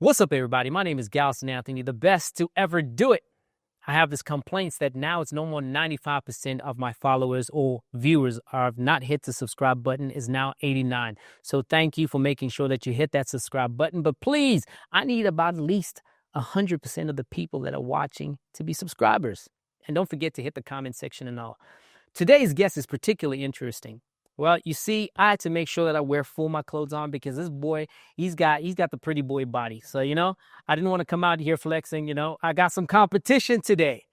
What's up, everybody? My name is Galson Anthony, the best to ever do it. I have this complaints that now it's no more 95% of my followers or viewers have not hit the subscribe button. Is now 89. So thank you for making sure that you hit that subscribe button. But please, I need about at least 100% of the people that are watching to be subscribers. And don't forget to hit the comment section and all. Today's guest is particularly interesting. Well, you see, I had to make sure that I wear full my clothes on because this boy, he's got the pretty boy body. So, I didn't want to come out here flexing, I got some competition today.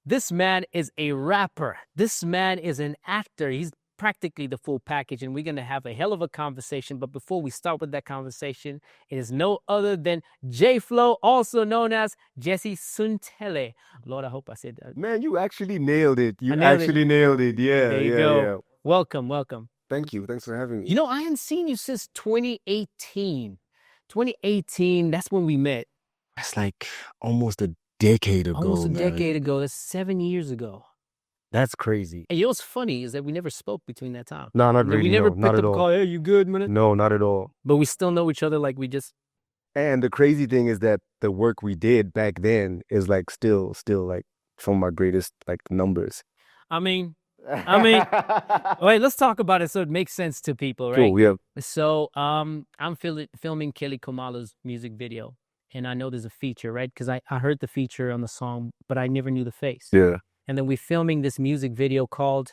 This man is a rapper. This man is an actor. He's practically the full package, and we're going to have a hell of a conversation. But before we start with that conversation, it is no other than JFlow, also known as Jesse Suntele. Lord, I hope I said that. Man, you actually nailed it. Nailed it. Yeah, There you go. Welcome. Thank you. Thanks for having me. I hadn't seen you since 2018. 2018, that's when we met. That's like almost a decade ago. Almost a decade ago. That's 7 years ago. That's crazy. And what's funny is that we never spoke between that time. No, not really. We never not picked at up a all. call, hey, you good, man? No, not at all. But we still know each other like we just... And the crazy thing is that the work we did back then is like still like some of my greatest like numbers. I mean, wait, let's talk about it so it makes sense to people, right? Cool, yeah. So I'm filming Kelly Kumalo's music video, and I know there's a feature, right? Because I heard the feature on the song, but I never knew the face. Yeah. And then we're filming this music video called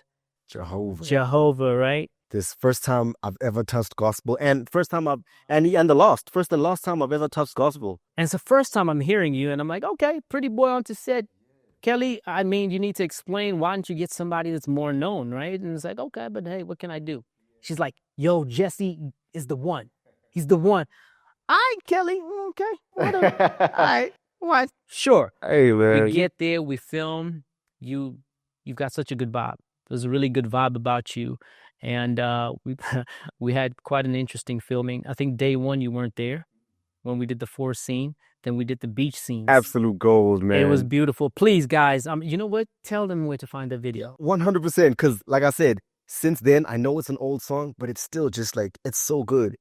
Jehovah, right? This first time I've ever touched gospel, and first and last time I've ever touched gospel. And it's the first time I'm hearing you, and I'm like, okay, pretty boy on to set. Kelly, I mean, you need to explain, why don't you get somebody that's more known, right? And it's like, okay, but hey, what can I do? She's like, yo, Jesse is the one. He's the one. All right, Kelly, okay, whatever. All right, what? Sure. Hey, man. We get there, we film. You've got such a good vibe. There's a really good vibe about you. And we had quite an interesting filming. I think day one you weren't there when we did the forest scene. Then we did the beach scenes. Absolute gold, man. It was beautiful. Please, guys, you know what? Tell them where to find the video. 100%, because like I said, since then, I know it's an old song, but it's still just like, it's so good.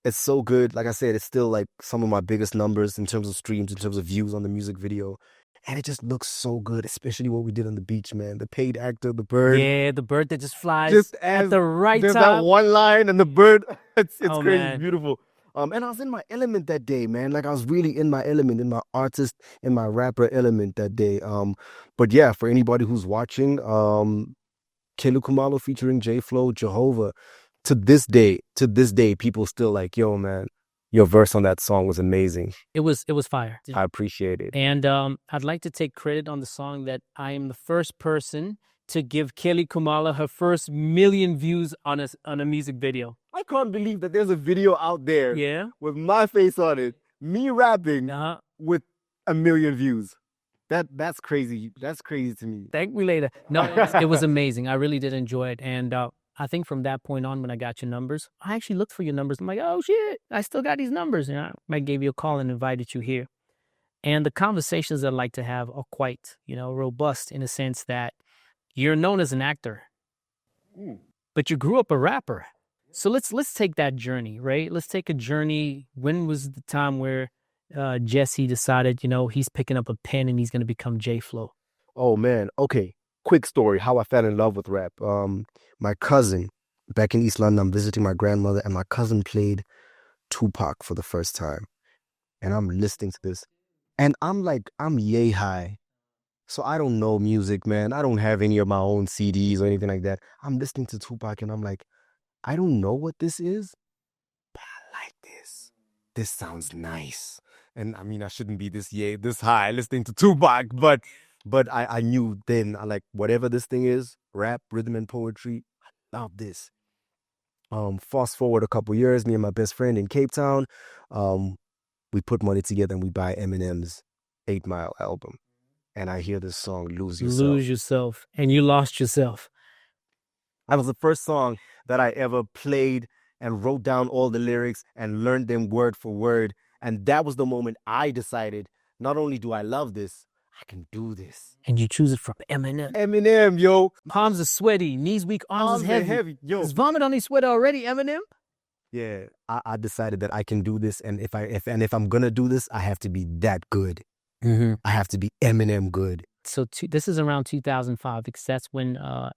It's so good. Like I said, it's still like some of my biggest numbers in terms of streams, in terms of views on the music video. And it just looks so good, especially what we did on the beach, man. The paid actor, the bird. Yeah, the bird that just flies just at the right time. There's that one line and the bird. It's crazy, man. Beautiful. And I was in my element that day, man. Like I was really in my element, in my artist, in my rapper element that day. But yeah, for anybody who's watching, Kelly Kumalo featuring JFlow, Jehovah. To this day, people still like, yo, man, your verse on that song was amazing. It was fire. I appreciate it. And I'd like to take credit on the song that I am the first person to give Kelly Kumalo her first 1 million views on a music video. I can't believe that there's a video out there with my face on it, me rapping with 1 million views. That's crazy. That's crazy to me. Thank me later. No, it was amazing. I really did enjoy it. And I think from that point on, when I got your numbers, I actually looked for your numbers. I'm like, oh, shit, I still got these numbers. And I gave you a call and invited you here. And the conversations I like to have are quite, robust in a sense that you're known as an actor, but you grew up a rapper. So let's take that journey, right? Let's take a journey. When was the time where Jesse decided, he's picking up a pen and he's going to become JFlow? Oh, man. Okay. Quick story, how I fell in love with rap. My cousin, back in East London, I'm visiting my grandmother, and my cousin played Tupac for the first time. And I'm listening to this. And I'm yay high. So I don't know music, man. I don't have any of my own CDs or anything like that. I'm listening to Tupac and I'm like, I don't know what this is, but I like this. This sounds nice. And I mean, I shouldn't be this high listening to Tupac, but I knew then, I like whatever this thing is, rap, rhythm and poetry, I love this. Fast forward a couple years, me and my best friend in Cape Town, we put money together and we buy Eminem's 8 Mile album. And I hear this song, Lose Yourself. Lose Yourself. And you lost yourself. That was the first song that I ever played and wrote down all the lyrics and learned them word for word. And that was the moment I decided, not only do I love this, I can do this. And you choose it from Eminem. Eminem, yo. Palms are sweaty, knees weak, arms is heavy. Yo. Is vomit on his sweater already, Eminem? I decided that I can do this, and if I'm gonna do this, I have to be that good. I have to be Eminem good. So this is around 2005 because that's when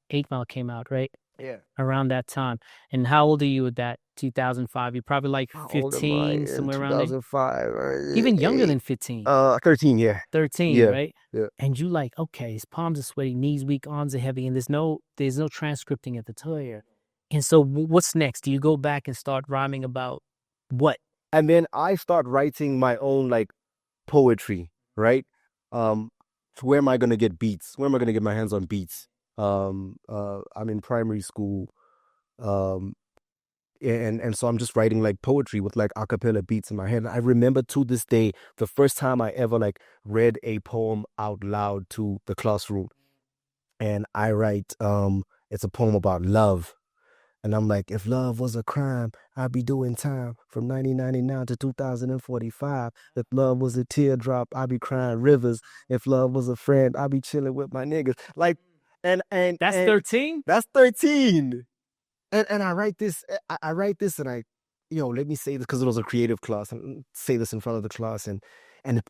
8 Mile came out, right? Yeah. Around that time. And how old are you at that 2005? You're probably like How old am I 15, in somewhere around there. 2005? Even younger than 15. 13, yeah. 13, Yeah, right? yeah. And you like, okay, his palms are sweaty, knees weak, arms are heavy, and there's no transcripting at the tire. And so what's next? Do you go back and start rhyming about what? And then I start writing my own like poetry, right? So where am I gonna get beats? Where am I gonna get my hands on beats? I'm in primary school, and so I'm just writing like poetry with like a cappella beats in my head. And I remember to this day the first time I ever like read a poem out loud to the classroom, and I write it's a poem about love. And I'm like, if love was a crime, I'd be doing time from 1999 to 2045. If love was a teardrop, I'd be crying rivers. If love was a friend, I'd be chilling with my niggas. Like, and That's 13? That's 13. And I write this, and I, let me say this because it was a creative class, and say this in front of the class, and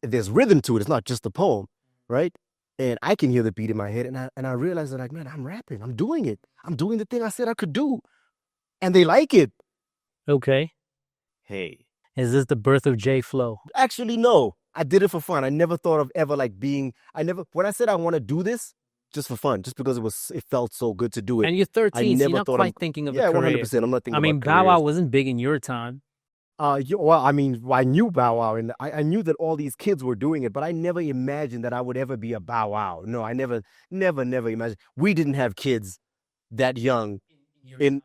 there's rhythm to it. It's not just a poem, right? And I can hear the beat in my head, and I realize that, like, man, I'm rapping. I'm doing it. I'm doing the thing I said I could do. And they like it. Okay. Hey. Is this the birth of JFlow? Actually, no. I did it for fun. I never thought of ever like when I said I want to do this, just for fun, just because it felt so good to do it. And you're 13, so you're not quite thinking of a career. 100%. I'm not thinking I mean, Bow Wow wasn't big in your time. Well, I mean, I knew Bow Wow, and I knew that all these kids were doing it, but I never imagined that I would ever be a Bow Wow. No, I never imagined. We didn't have kids that young in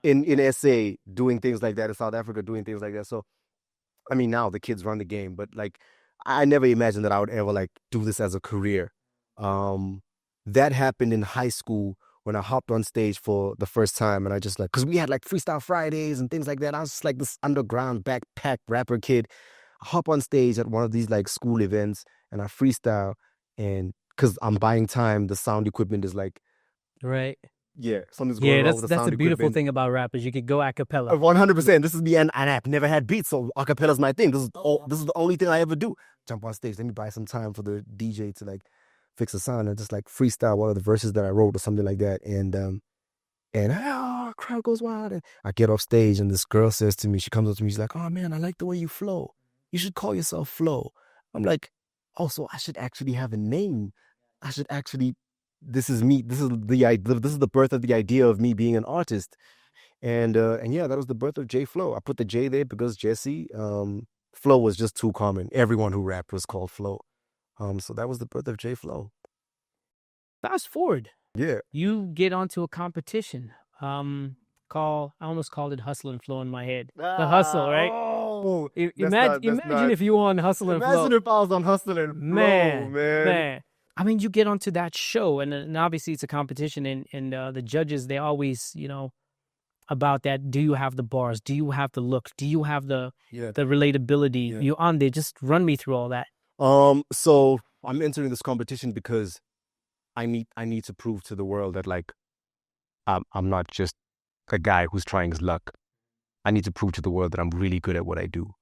SA doing things like that, in South Africa doing things like that. So, I mean, now the kids run the game, but like, I never imagined that I would ever like do this as a career. That happened in high school when I hopped on stage for the first time, and I just like, because we had like Freestyle Fridays and things like that. I was just like this underground backpack rapper kid. I hop on stage at one of these like school events, and I freestyle, and because I'm buying time, the sound equipment is like, right. Yeah, something's going wrong with the sound that's the beautiful equipment. thing about rappers. You could go a cappella. 100%. This is me, and I've never had beats, so a cappella's my thing. This is the only thing I ever do. Jump on stage. Let me buy some time for the DJ to like fix the sound and just like freestyle one of the verses that I wrote or something like that. And crowd goes wild. And I get off stage, and this girl says to me, she comes up to me, she's like, "Oh man, I like the way you flow. You should call yourself Flow." I'm like, "Oh, so I should actually have a name. I should actually." This is me. This is the birth of the idea of me being an artist, and yeah, that was the birth of JFlow. I put the J there because Jesse. Flow was just too common. Everyone who rapped was called Flow. So that was the birth of JFlow. Fast forward. Yeah, you get onto a competition. I almost called it Hustle and Flow in my head. The Hustle, right? Oh, imagine if you were on Hustle and Flow. Imagine if I was on Hustle and Flow, man. I mean, you get onto that show, and obviously it's a competition, and the judges, they always, about that. Do you have the bars? Do you have the look? Do you have the relatability? Yeah. You're on there. Just run me through all that. So I'm entering this competition because I need to prove to the world that like I'm not just a guy who's trying his luck. I need to prove to the world that I'm really good at what I do.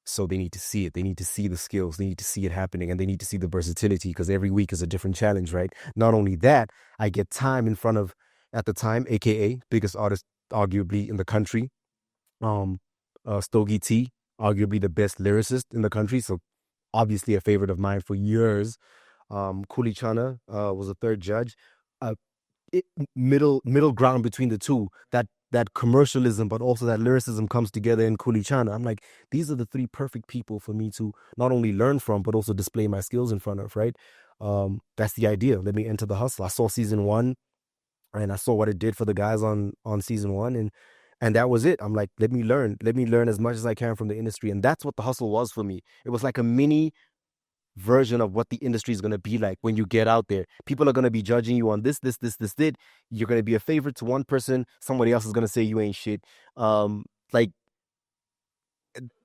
So they need to see it. They need to see the skills. They need to see it happening, and they need to see the versatility, because every week is a different challenge, right? Not only that, I get time in front of, at the time, AKA, biggest artist arguably in the country, Stogie T, arguably the best lyricist in the country, so obviously a favorite of mine for years. Kuli Chana was a third judge. Middle ground between the two. That commercialism, but also that lyricism comes together in Kuli Chana. I'm like, these are the three perfect people for me to not only learn from, but also display my skills in front of, right? That's the idea. Let me enter the hustle. I saw season 1, and I saw what it did for the guys on season 1, and that was it. I'm like, let me learn as much as I can from the industry. And that's what the hustle was for me. It was like a mini version of what the industry is going to be like when you get out there. People are going to be judging you on this. You're going to be a favorite to one person. Somebody else is going to say you ain't shit. Like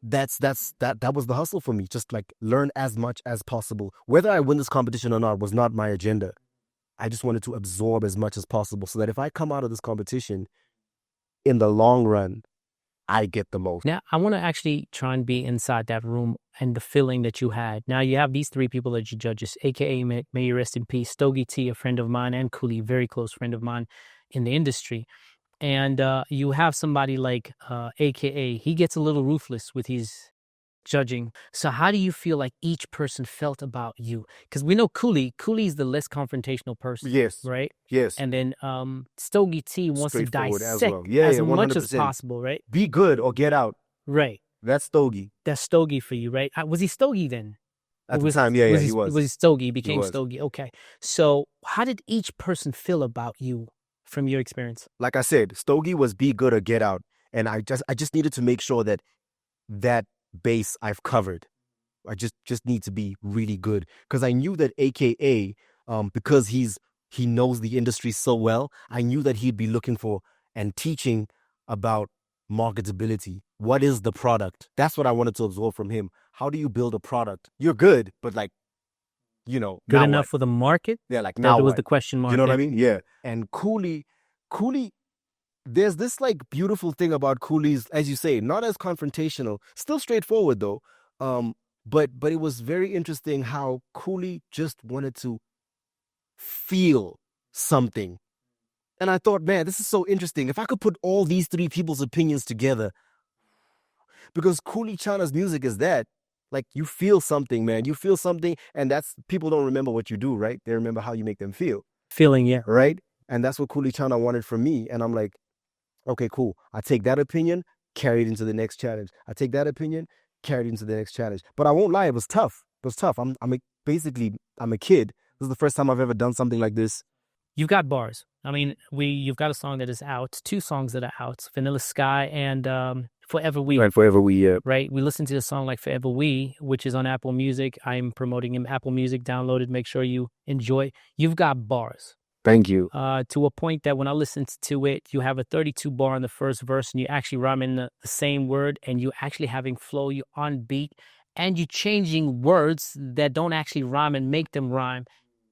that was the hustle for me. Just like learn as much as possible. Whether I win this competition or not was not my agenda. I just wanted to absorb as much as possible so that if I come out of this competition in the long run, I get the most. Now, I want to actually try and be inside that room and the feeling that you had. Now, you have these three people that you judges, a.k.a. may you rest in peace, Stogie T, a friend of mine, and Cooley, very close friend of mine in the industry. And you have somebody like a.k.a. he gets a little ruthless with his judging. So how do you feel like each person felt about you? Because we know Cooley's the less confrontational person. Yes. Right? Yes. And then Stogie T wants to Straightforward dissect as well. Yeah, as yeah, much as 100%. possible, right? Be good or get out. Right. That's Stogie. That's Stogie for you, right? Was he Stogie then? At the time, yeah, he was. Was he Stogie? He became was. Stogie. Okay. So how did each person feel about you from your experience? Like I said, Stogie was be good or get out. And I just needed to make sure that base I've covered. I just need to be really good. Because I knew that AKA, because he knows the industry so well, I knew that he'd be looking for and teaching about marketability. What is the product? That's what I wanted to absorb from him. How do you build a product? You're good, but like, you know, good enough what? For the market? Yeah, like now that was what? The question mark. You know what I mean? Yeah. And Cooley, there's this like beautiful thing about Cooley's, as you say, not as confrontational, still straightforward though. But it was very interesting how Cooley just wanted to feel something. And I thought, man, this is so interesting. If I could put all these three people's opinions together, because Cooley Chana's music is that, like, you feel something, man. You feel something, and that's, people don't remember what you do, right? They remember how you make them feel. Feeling, yeah. Right? And that's what Cooley Chana wanted from me. And I'm like, okay, cool. I take that opinion, carry it into the next challenge. I take that opinion, carry it into the next challenge. But I won't lie, it was tough. It was tough. I'm a kid. This is the first time I've ever done something like this. You've got bars. I mean, you've got a song that is out, two songs that are out, Vanilla Sky and Forever We. Right, Forever We, yeah. Right? We listened to the song like Forever We, which is on Apple Music. I'm promoting him. Apple Music, download it. Make sure you enjoy. You've got bars. Thank you. To a point that when I listened to it, you have a 32 bar in the first verse and you actually rhyme in the same word and you actually having flow, you're on beat and you're changing words that don't actually rhyme and make them rhyme.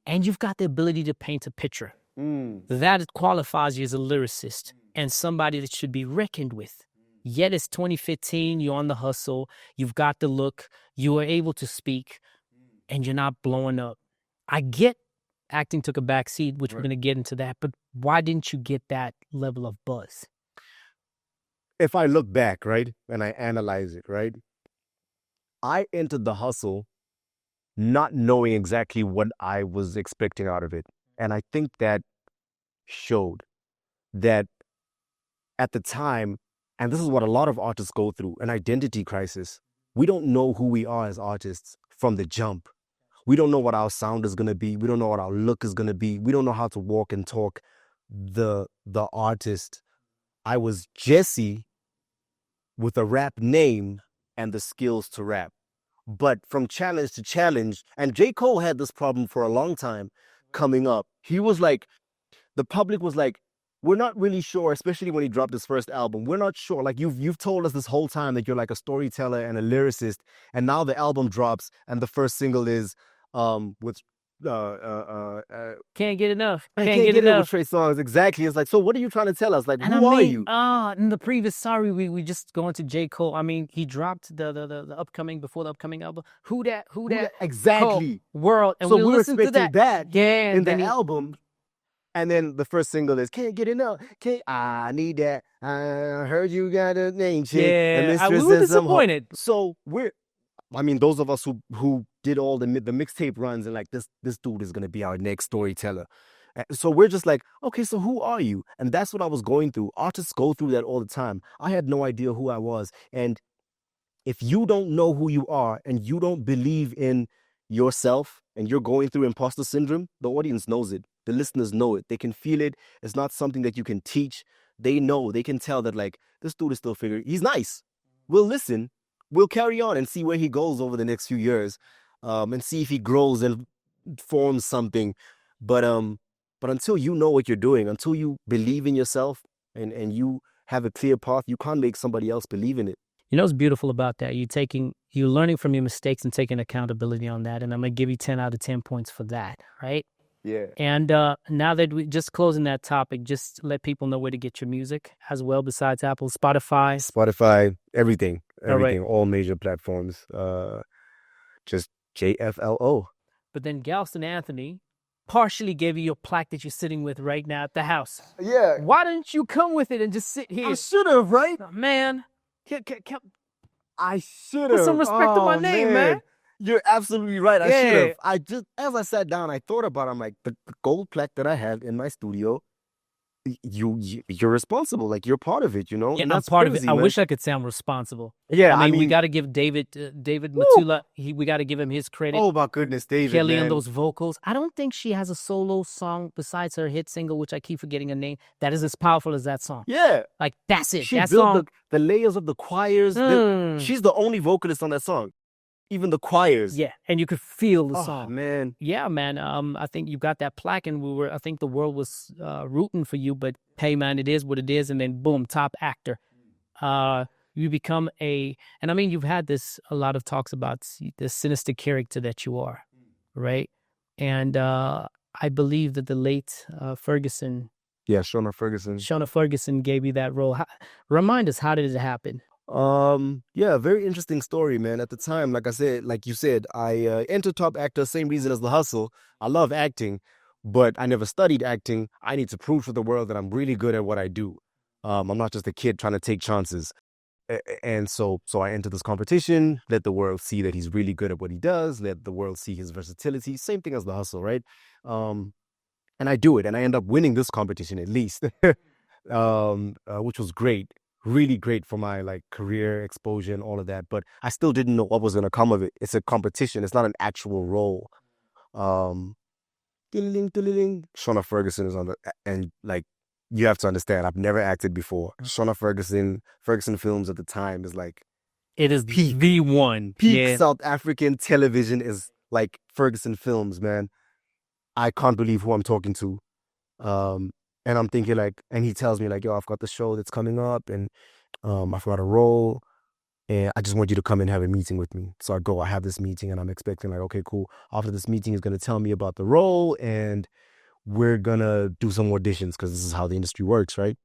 And you've got the ability to paint a picture. That qualifies you as a lyricist and somebody that should be reckoned with. Yet it's 2015, you're on the hustle, you've got the look, you are able to speak, and you're not blowing up. I get acting took a back seat, which we're going to get into that, but why didn't you get that level of buzz? If I look back, right, and I analyze it, right, I entered the hustle not knowing exactly what I was expecting out of it. And I think that showed that at the time, and this is what a lot of artists go through, an identity crisis. We don't know who we are as artists from the jump. We don't know what our sound is going to be. We don't know what our look is going to be. We don't know how to walk and talk. The artist, I was Jesse with a rap name and the skills to rap. But from challenge to challenge, and J. Cole had this problem for a long time coming up. He was like, the public was like, we're not really sure, especially when he dropped his first album. We're not sure. Like you've told us this whole time that you're like a storyteller and a lyricist. And now the album drops and the first single is with Can't Get Enough. Can't Get Enough with Trey Songz. Exactly. It's like, so what are you trying to tell us? Like, and who are you? In the previous, sorry, we just going to J. Cole. I mean, he dropped the upcoming, before the upcoming album. Who that? Exactly. Cole, World. And so we we're listened to expecting that yeah, in the album. And then the first single is Can't Get Enough. I need that. I heard you got a name chick. Yeah, we were disappointed. So those of us who did all the mixtape runs and like this dude is gonna be our next storyteller. So we're just like, okay, so who are you? And that's what I was going through. Artists go through that all the time. I had no idea who I was. And if you don't know who you are and you don't believe in yourself and you're going through imposter syndrome, the audience knows it. The listeners know it. They can feel it. It's not something that you can teach. They know. They can tell that, like, this dude is still figuring. He's nice. We'll listen. We'll carry on and see where he goes over the next few years, and see if he grows and forms something. But until you know what you're doing, until you believe in yourself and you have a clear path, you can't make somebody else believe in it. You know what's beautiful about that? You're learning from your mistakes and taking accountability on that. And I'm going to give you 10 out of 10 points for that, right? Yeah. And now that we just closing that topic, just let people know where to get your music as well, besides Apple, Spotify, everything, All right. all major platforms. Just JFLO. But then Galston Anthony partially gave you your plaque that you're sitting with right now at the house. Yeah. Why didn't you come with it and just sit here? I should have, right? Man, I should put have. some respect on my name, man. You're absolutely right. I Yeah. should have. As I sat down, I thought about it. I'm like, the gold plaque that I have in my studio, you're responsible. Like, you're part of it, you know? Yeah, And I'm that's part of crazy, it. I man. wish I could sound responsible. Yeah, I mean, we got to give David Matula, we got to give him his credit. Oh, my goodness, David, Kelly man. on those vocals. I don't think she has a solo song besides her hit single, which I keep forgetting her name, that is as powerful as that song. Yeah. Like, that's it. She that built song. the layers of the choirs. She's the only vocalist on that song. Even the choirs. Yeah, and you could feel the song. Man. Yeah, man. I think you got that plaque, and I think the world was rooting for you, but hey, man, it is what it is, and then boom, top actor. You become and I mean, you've had a lot of talks about the sinister character that you are, right? And I believe that the late Ferguson. Yeah, Shauna Ferguson gave you that role. Remind us, how did it happen? Yeah, very interesting story, man. At the time, like you said, I entered Top Actor, same reason as The Hustle. I love acting, but I never studied acting. I need to prove to the world that I'm really good at what I do. I'm not just a kid trying to take chances. And so I entered this competition, let the world see that he's really good at what he does, let the world see his versatility. Same thing as The Hustle, right? And I do it, and I end up winning this competition at least, which was great. Really great for my career exposure and all of that, but I still didn't know what was going to come of it. It's a competition. It's not an actual role. Shauna Ferguson is on and you have to understand, I've never acted before. Shauna Ferguson Films at the time is it is peak, the one. Peak South African television is Ferguson Films, man. I can't believe who I'm talking to. And I'm thinking and he tells me yo, I've got the show that's coming up and I've got a role and I just want you to come and have a meeting with me. So I have this meeting and I'm expecting okay, cool. After this meeting, he's going to tell me about the role and we're going to do some auditions because this is how the industry works, right?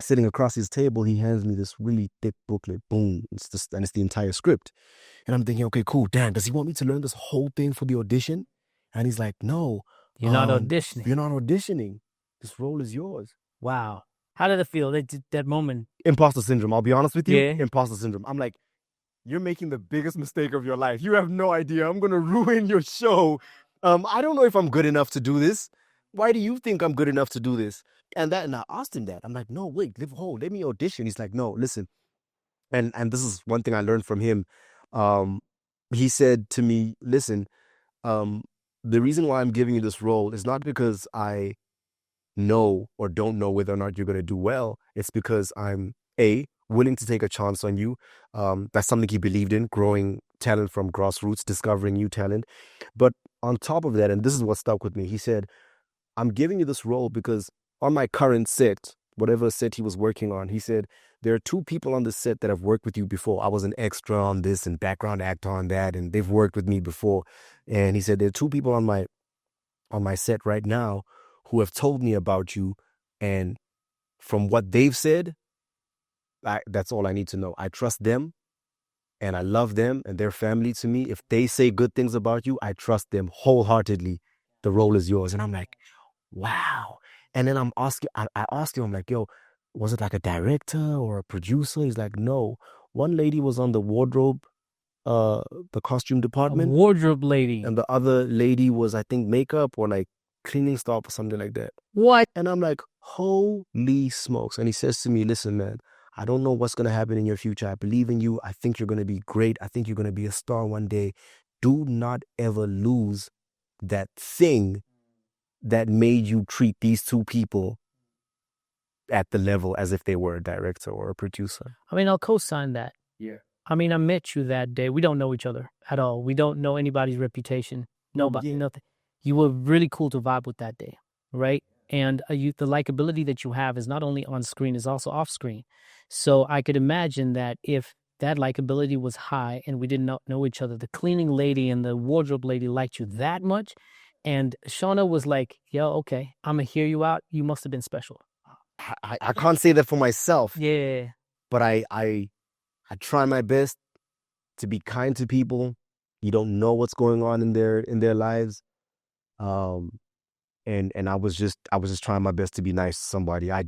Sitting across his table, he hands me this really thick booklet. Boom. It's the entire script. And I'm thinking, okay, cool. Damn, does he want me to learn this whole thing for the audition? And he's like, no. You're not auditioning. You're not auditioning. This role is yours. Wow. How did it feel, that moment? Imposter syndrome, I'll be honest with you. Yeah. Imposter syndrome. I'm like, you're making the biggest mistake of your life. You have no idea. I'm going to ruin your show. I don't know if I'm good enough to do this. Why do you think I'm good enough to do this? And I asked him that. I'm like, no, wait, let me audition. He's like, no, listen. And this is one thing I learned from him. He said to me, listen, the reason why I'm giving you this role is not because I know or don't know whether or not you're going to do well. It's because I'm willing to take a chance on you. That's something he believed in, growing talent from grassroots, discovering new talent. But on top of that, and this is what stuck with me, he said, I'm giving you this role because on my current set, whatever set he was working on, he said, there are 2 people on the set that have worked with you before. I was an extra on this and background actor on that, and they've worked with me before. And he said, there are 2 people on my set right now who have told me about you, and from what they've said, that's all I need to know. I trust them, and I love them, and their family to me. If they say good things about you, I trust them wholeheartedly. The role is yours. And I'm like, wow. And then I asked him, I'm like, yo, was it a director or a producer? He's like, no. One lady was on the wardrobe, the costume department. A wardrobe lady. And the other lady was, I think, makeup or cleaning staff or something like that. What? And I'm like, holy smokes. And he says to me, listen, man, I don't know what's going to happen in your future. I believe in you. I think you're going to be great. I think you're going to be a star one day. Do not ever lose that thing that made you treat these 2 people at the level as if they were a director or a producer. I mean, I'll co-sign that. Yeah. I mean, I met you that day. We don't know each other at all. We don't know anybody's reputation. Nobody, nothing. You were really cool to vibe with that day, right? And the likability that you have is not only on screen, it's also off screen. So I could imagine that if that likability was high and we did not know each other, the cleaning lady and the wardrobe lady liked you that much, And Shauna was like, yo, okay, I'm going to hear you out. You must have been special. I can't say that for myself. Yeah. But I try my best to be kind to people. You don't know what's going on in their lives. And I was just trying my best to be nice to somebody. I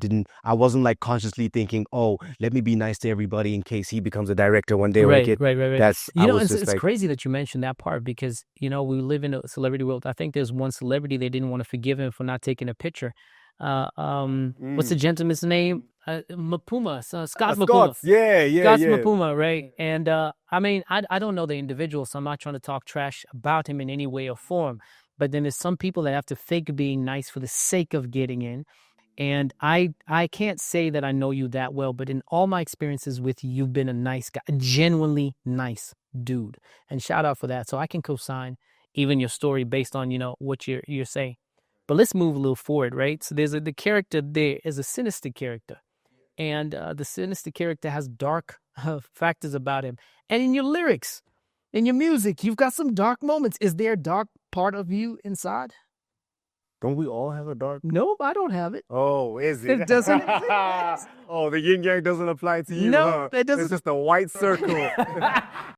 wasn't like consciously thinking, oh, let me be nice to everybody in case he becomes a director one day. Right. It's Like, crazy that you mentioned that part because, we live in a celebrity world. I think there's one celebrity they didn't want to forgive him for not taking a picture. What's the gentleman's name? Mapuma, Scott Mapuma. Yeah. Mapuma, right? And I don't know the individual, so I'm not trying to talk trash about him in any way or form. But then there's some people that have to fake being nice for the sake of getting in. And I can't say that I know you that well, but in all my experiences with you, you've been a nice guy, a genuinely nice dude. And shout out for that. So I can co-sign even your story based on, what you're saying. But let's move a little forward, right? So there's the character there is a sinister character. And the sinister character has dark factors about him. And in your lyrics, in your music, you've got some dark moments. Is there a dark part of you inside? Don't we all have a dark? Nope, I don't have it. Oh, is it? It doesn't exist. Oh, the yin yang doesn't apply to you. No, huh? it doesn't. It's just a white circle.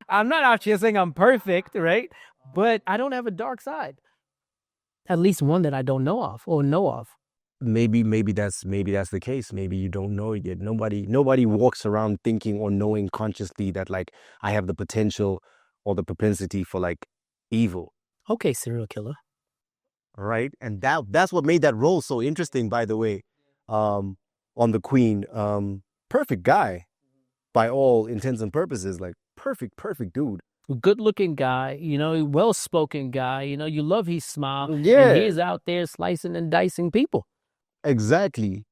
I'm not out here saying I'm perfect, right? But I don't have a dark side. At least one that I don't know of or know of. Maybe that's the case. Maybe you don't know it yet. Nobody walks around thinking or knowing consciously that like I have the potential or the propensity for like evil. Okay, serial killer. Right? And that's what made that role so interesting, by the way. On the Queen. Perfect guy by all intents and purposes. Like perfect dude. Good-looking guy, well-spoken guy. You love his smile. Yeah. And he's out there slicing and dicing people. Exactly.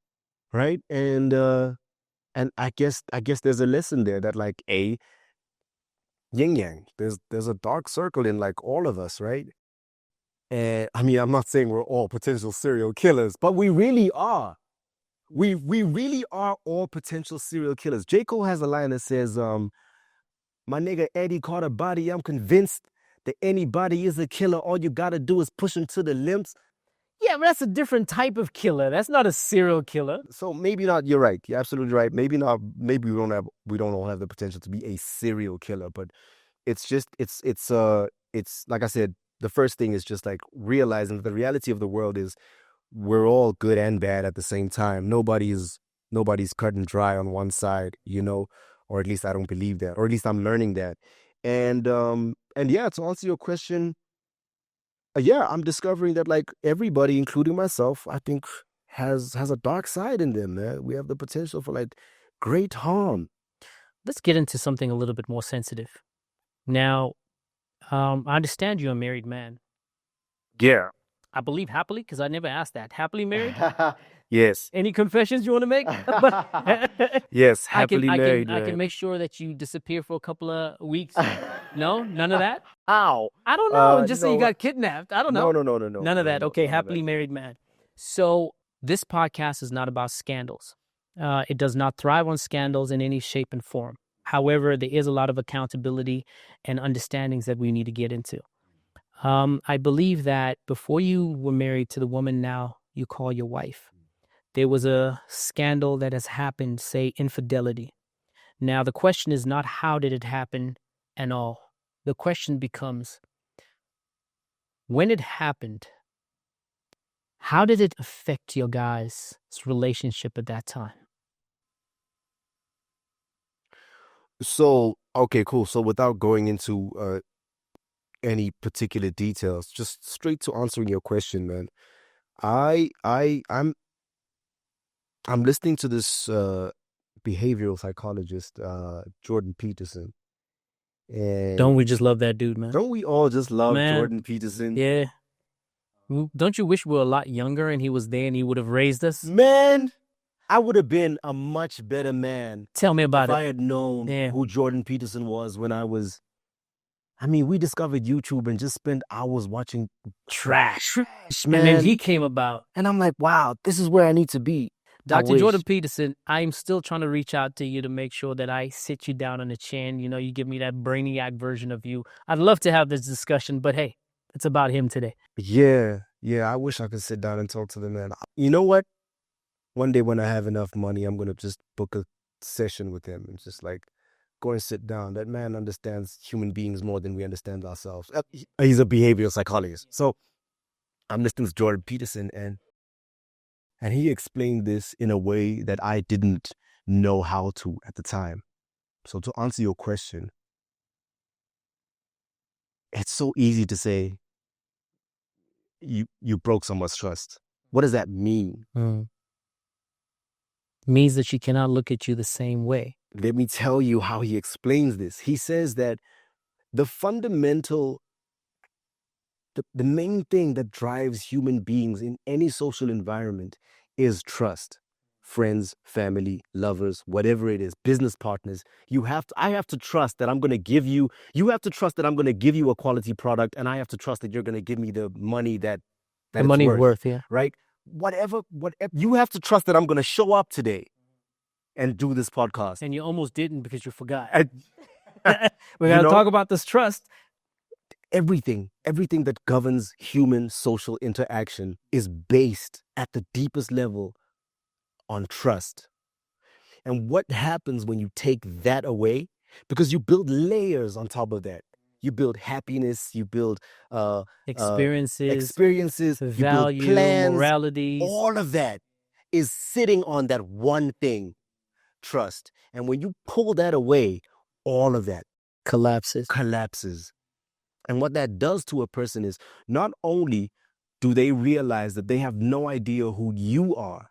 Right? And I guess there's a lesson there that like yin yang. There's a dark circle in like all of us, right? And I mean, I'm not saying we're all potential serial killers, but we really are. We really are all potential serial killers. J. Cole has a line that says, my nigga Eddie caught a body. I'm convinced that anybody is a killer. All you gotta do is push him to the limbs. Yeah, but that's a different type of killer. That's not a serial killer. So maybe not. You're right. You're absolutely right. Maybe not. Maybe we don't all have the potential to be a serial killer. But it's just it's like I said. The first thing is just like realizing that the reality of the world is we're all good and bad at the same time. Nobody's cut and dry on one side, or at least I don't believe that, or at least I'm learning that. And yeah, to answer your question, yeah, I'm discovering that like everybody, including myself, I think has a dark side in them, man. We have the potential for like great harm. Let's get into something a little bit more sensitive. Now, I understand you're a married man. Yeah. I believe happily, because I never asked that. Happily married? Yes. Any confessions you want to make? Yes, happily married. I can make sure that you disappear for a couple of weeks. No? None of that? Ow. I don't know. Just say you got kidnapped. I don't know. No. None of that. Okay, happily married man. So this podcast is not about scandals. It does not thrive on scandals in any shape and form. However, there is a lot of accountability and understandings that we need to get into. I believe that before you were married to the woman now you call your wife, there was a scandal that has happened, say infidelity. Now, the question is not how did it happen and all. The question becomes, when it happened, how did it affect your guys' relationship at that time? So, okay, cool. So without going into any particular details, just straight to answering your question, man. I'm listening to this behavioral psychologist, Jordan Peterson. And don't we just love that dude, man? Don't we all just love Jordan Peterson? Yeah. Don't you wish we were a lot younger and he was there and he would have raised us? Man, I would have been a much better man. Tell me about if I had known who Jordan Peterson was when I was... I mean, we discovered YouTube and just spent hours watching trash, man. And then he came about. And I'm like, wow, this is where I need to be. Dr. Jordan Peterson, I'm still trying to reach out to you to make sure that I sit you down on the chin. You give me that brainiac version of you. I'd love to have this discussion, but hey, It's about him today. Yeah. I wish I could sit down and talk to the man. You know what? One day when I have enough money, I'm gonna just book a session with him and just like go and sit down. That man understands human beings more than we understand ourselves. He's a behavioral psychologist. So I'm listening to Jordan Peterson, and he explained this in a way that I didn't know how to at the time. So to answer your question, it's so easy to say you broke someone's trust. What does that mean? Means that she cannot look at you the same way. Let me tell you how he explains this. He says that the fundamental, the main thing that drives human beings in any social environment is trust. Friends, family, lovers, whatever it is, business partners. I have to trust that I'm going to give you, you have to trust that I'm going to give you a quality product, and I have to trust that you're going to give me the money that the money worth, yeah. Right? Whatever, you have to trust that I'm going to show up today and do this podcast. And you almost didn't because you forgot. We got to talk about this trust. Everything that governs human social interaction is based at the deepest level on trust. And what happens when you take that away? Because you build layers on top of that. You build happiness, you build experiences, you value, build plans, moralities. All of that is sitting on that one thing, trust. And when you pull that away, all of that collapses. And what that does to a person is not only do they realize that they have no idea who you are.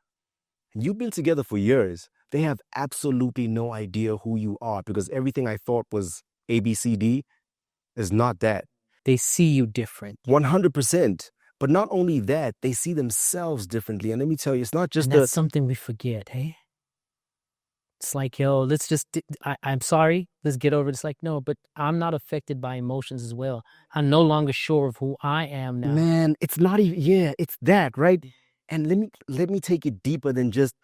You've been together for years. They have absolutely no idea who you are, because everything I thought was ABCD is not that. They see you different. 100%. But not only that, they see themselves differently. And let me tell you, it's not just that's something we forget, hey? It's like, yo, let's just, I'm sorry, let's get over it. It's like, no, but I'm not affected by emotions as well. I'm no longer sure of who I am now. Man, it's not even, it's that, right? And let me take it deeper than just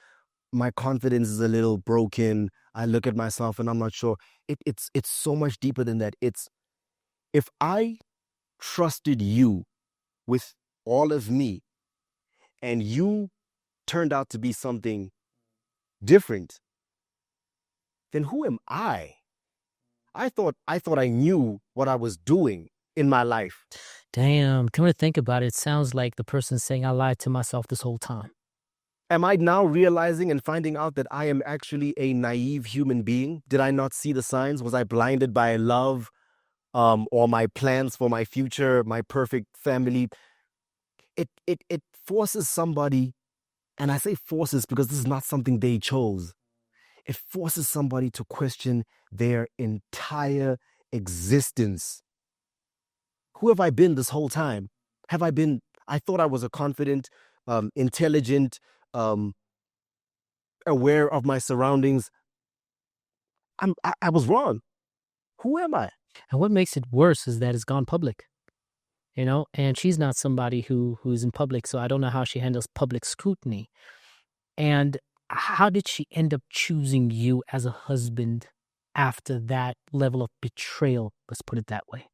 my confidence is a little broken. I look at myself and I'm not sure. It's so much deeper than that. It's, if I trusted you with all of me and you turned out to be something different, then who am I? I thought I knew what I was doing in my life. Damn, come to think about it, it sounds like the person saying I lied to myself this whole time. Am I now realizing and finding out that I am actually a naive human being? Did I not see the signs? Was I blinded by love or my plans for my future, my perfect family? It forces somebody, and I say forces because this is not something they chose. It forces somebody to question their entire existence. Who have I been this whole time? I thought I was a confident, intelligent, aware of my surroundings. I was wrong. Who am I? And what makes it worse is that it's gone public, you know, and she's not somebody who's in public, so I don't know how she handles public scrutiny. And how did she end up choosing you as a husband after that level of betrayal? Let's put it that way.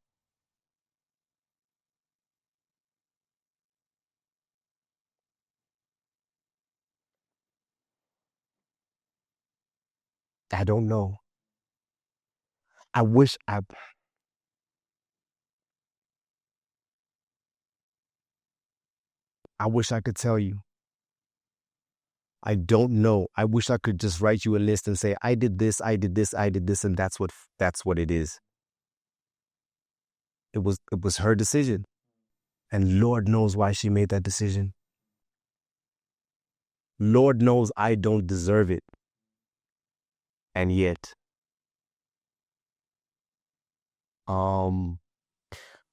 I don't know. I wish I could tell you. I don't know. I wish I could just write you a list and say, I did this, I did this, I did this, and that's what it is. It was her decision. And Lord knows why she made that decision. Lord knows I don't deserve it. And yet,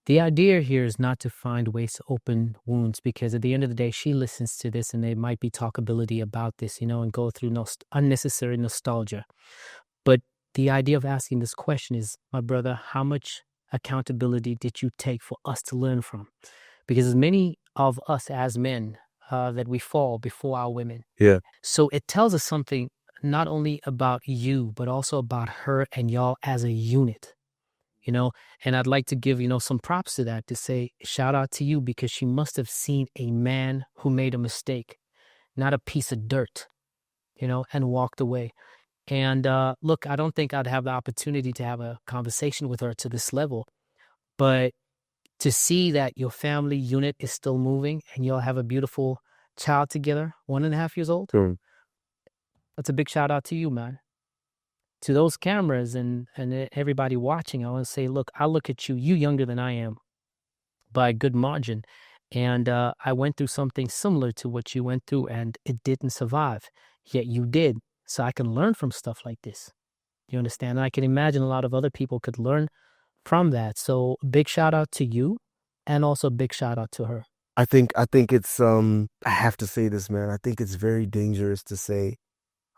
the idea here is not to find ways to open wounds, because at the end of the day, she listens to this and there might be talkability about this, you know, and go through unnecessary nostalgia. But the idea of asking this question is, my brother, how much accountability did you take for us to learn from? Because as many of us as men that we fall before our women. Yeah. So it tells us something not only about you, but also about her and y'all as a unit. and I'd like to give, some props to that, to say shout out to you, because she must have seen a man who made a mistake, not a piece of dirt, and walked away. And look, I don't think I'd have the opportunity to have a conversation with her to this level, but to see that your family unit is still moving and you'll have a beautiful child together, 1.5 years old, that's a big shout out to you, man. To those cameras and everybody watching, I want to say, look, I look at you, younger than I am by a good margin. And I went through something similar to what you went through, and it didn't survive. Yet you did. So I can learn from stuff like this. You understand? And I can imagine a lot of other people could learn from that. So big shout out to you, and also big shout out to her. I think it's I have to say this, man. I think it's very dangerous to say.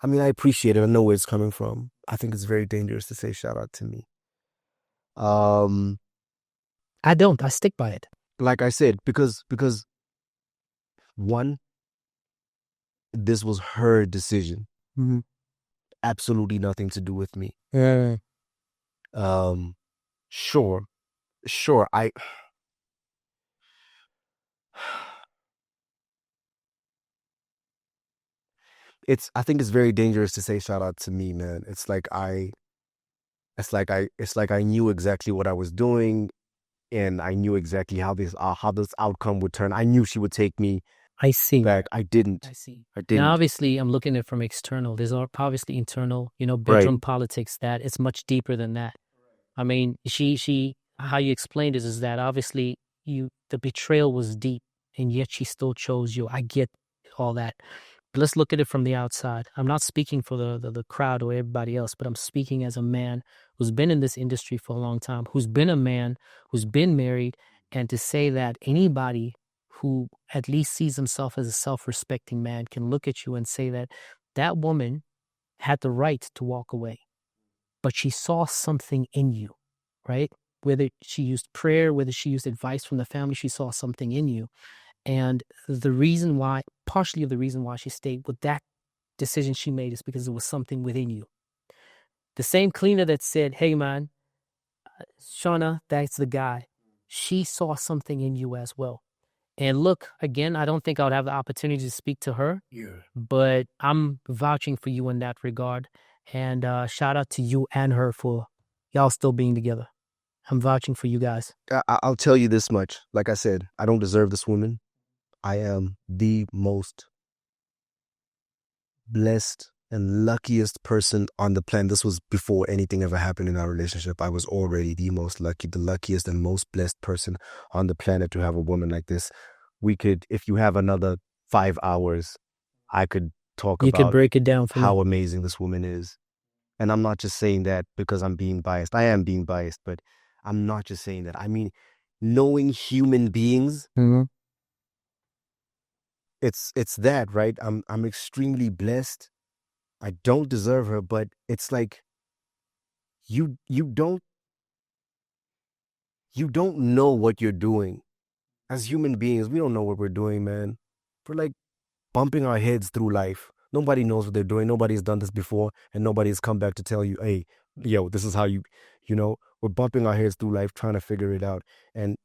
I mean, I appreciate it. I know where it's coming from. I think it's very dangerous to say shout out to me. I don't. I stick by it. Like I said, because one, this was her decision. Mm-hmm. Absolutely nothing to do with me. Yeah. Sure. I think it's very dangerous to say shout out to me, man. It's like I knew exactly what I was doing, and I knew exactly how this outcome would turn. I knew she would take me. I see. Back. I didn't. I see. I didn't. Now, obviously, I'm looking at it from external. There's obviously internal, bedroom politics, that it's much deeper than that. I mean, she, how you explained it is that obviously the betrayal was deep, and yet she still chose you. I get all that. But let's look at it from the outside. I'm not speaking for the crowd or everybody else, but I'm speaking as a man who's been in this industry for a long time, who's been a man, who's been married, and to say that anybody who at least sees himself as a self-respecting man can look at you and say that that woman had the right to walk away, but she saw something in you, right? Whether she used prayer, whether she used advice from the family, she saw something in you. And partially of the reason why she stayed with that decision she made is because there was something within you. The same cleaner that said, hey man, Shauna, that's the guy. She saw something in you as well. And look, again, I don't think I would have the opportunity to speak to her, but I'm vouching for you in that regard. And shout out to you and her for y'all still being together. I'm vouching for you guys. I'll tell you this much. Like I said, I don't deserve this woman. I am the most blessed and luckiest person on the planet. This was before anything ever happened in our relationship. I was already the luckiest and most blessed person on the planet to have a woman like this. We could, if you have another 5 hours, I could talk about, you could break it down for how me. amazing this woman is. And I'm not just saying that because I'm being biased. I am being biased, but I'm not just saying that. I mean, knowing human beings, it's that, right? I'm extremely blessed. I don't deserve her, but it's like you don't know what you're doing. As human beings, we don't know what we're doing, man. We're like bumping our heads through life. Nobody knows what they're doing. Nobody's done this before, and nobody's come back to tell you, hey, yo, this is how we're bumping our heads through life trying to figure it out. And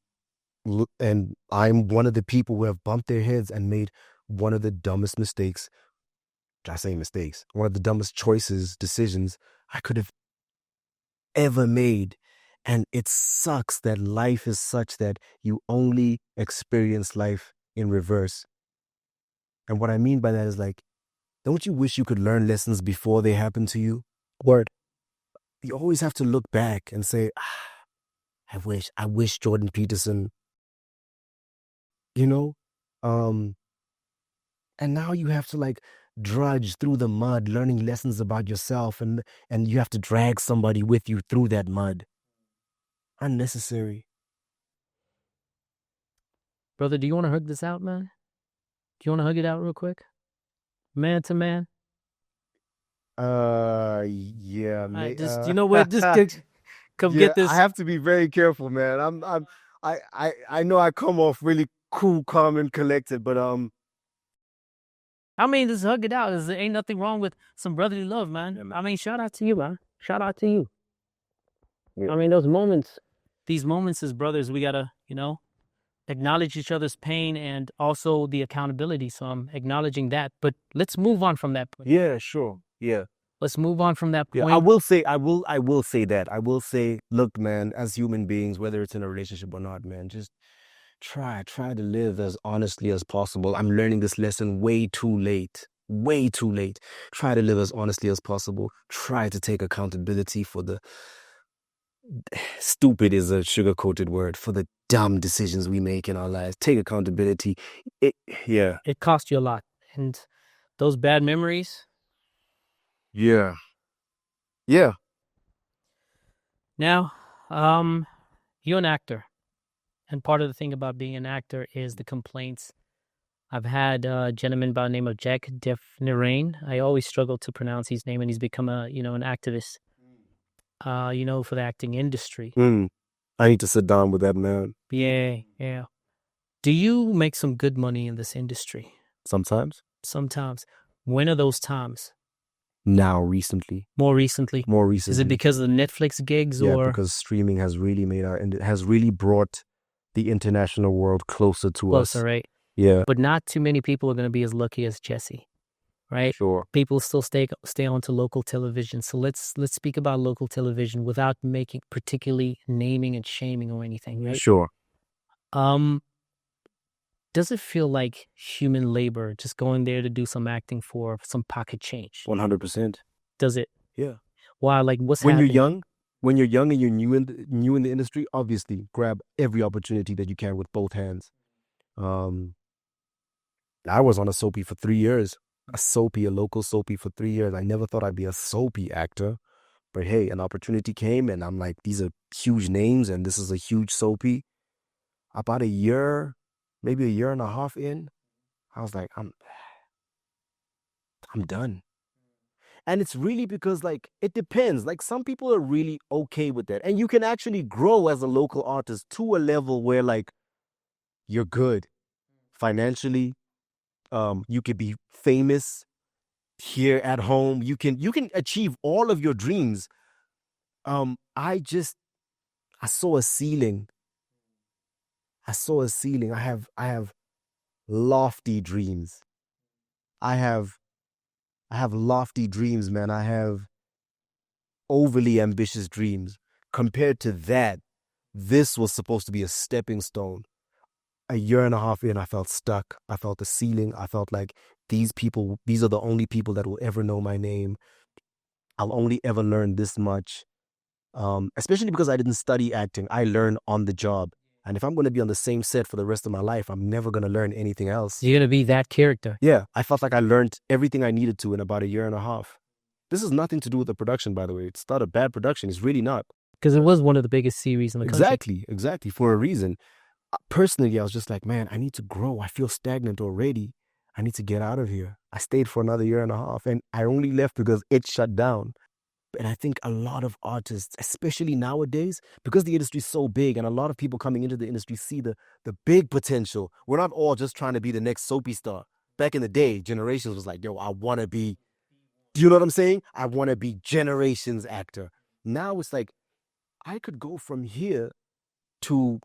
I'm one of the people who have bumped their heads and made one of the dumbest mistakes. I say mistakes. One of the dumbest decisions I could have ever made. And it sucks that life is such that you only experience life in reverse. And what I mean by that is, like, don't you wish you could learn lessons before they happen to you? Word. You always have to look back and say, I wish Jordan Peterson, and now you have to like drudge through the mud, learning lessons about yourself, and you have to drag somebody with you through that mud. Unnecessary. Brother, do you want to hug this out, man? Do you want to hug it out real quick? Man to man? Yeah. Just, you know what? Just come get this. I have to be very careful, man. I know I come off really cool, calm, and collected, but I mean, just hug it out. There ain't nothing wrong with some brotherly love, man. I mean, shout out to you, man. Shout out to you. I mean, these moments as brothers, we gotta, acknowledge each other's pain and also the accountability. So I'm acknowledging that. But let's move on from that point. Yeah, sure. Yeah. Let's move on from that Yeah, point. I will say that. I will say, look, man, as human beings, whether it's in a relationship or not, man, just try to live as honestly as possible. I'm learning this lesson way too late. Way too late. Try to live as honestly as possible. Try to take accountability for the stupid is a sugar-coated word, for the dumb decisions we make in our lives. Take accountability. It cost you a lot. And those bad memories. Yeah. Now, you're an actor. And part of the thing about being an actor is the complaints. I've had a gentleman by the name of Jack Defnerain. I always struggle to pronounce his name, and he's become an activist, for the acting industry. I need to sit down with that man. Yeah. Do you make some good money in this industry? Sometimes. When are those times? Now, recently. More recently. Is it because of the Netflix gigs? Yeah, because streaming has really brought the international world closer to us. Closer, right? Yeah. But not too many people are going to be as lucky as Jesse, right? Sure. People still stay on to local television. So let's speak about local television without making particularly naming and shaming or anything, right? Sure. Does it feel like human labor, just going there to do some acting for some pocket change? 100%. Does it? Yeah. Why? Like, what's when happening? When you're young and you're new in the industry, obviously grab every opportunity that you can with both hands. I was on a soapy for 3 years. A local soapy for 3 years. I never thought I'd be a soapy actor. But hey, an opportunity came and I'm like, these are huge names and this is a huge soapy. About a year, maybe a year and a half in, I was like, I'm done. And it's really because, like, it depends. Like, some people are really okay with that. And you can actually grow as a local artist to a level where, like, you're good financially. You could be famous here at home. You can achieve all of your dreams. I saw a ceiling. I have lofty dreams. I have lofty dreams, man. I have overly ambitious dreams. Compared to that, this was supposed to be a stepping stone. A year and a half in, I felt stuck. I felt the ceiling. I felt like these are the only people that will ever know my name. I'll only ever learn this much. Especially because I didn't study acting. I learned on the job. And if I'm going to be on the same set for the rest of my life, I'm never going to learn anything else. You're going to be that character. Yeah, I felt like I learned everything I needed to in about a year and a half. This has nothing to do with the production, by the way. It's not a bad production. It's really not. Because it was one of the biggest series in the country. Exactly, for a reason. Personally, I was just like, man, I need to grow. I feel stagnant already. I need to get out of here. I stayed for another year and a half, and I only left because it shut down. And I think a lot of artists, especially nowadays, because the industry is so big and a lot of people coming into the industry see the big potential. We're not all just trying to be the next soapy star. Back in the day, Generations was like, yo, I want to be, do you know what I'm saying? I want to be Generations actor. Now it's like, I could go from here to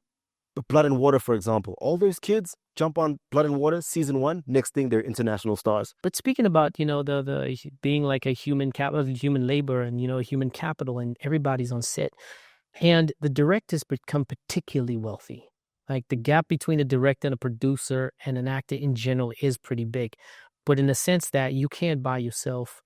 Blood and Water, for example. All those kids jump on Blood and Water season 1. Next thing, they're international stars. But speaking about, the being like a human labor and, human capital, and everybody's on set, and the directors become particularly wealthy. Like, the gap between a director and a producer and an actor in general is pretty big. But in the sense that you can't buy yourself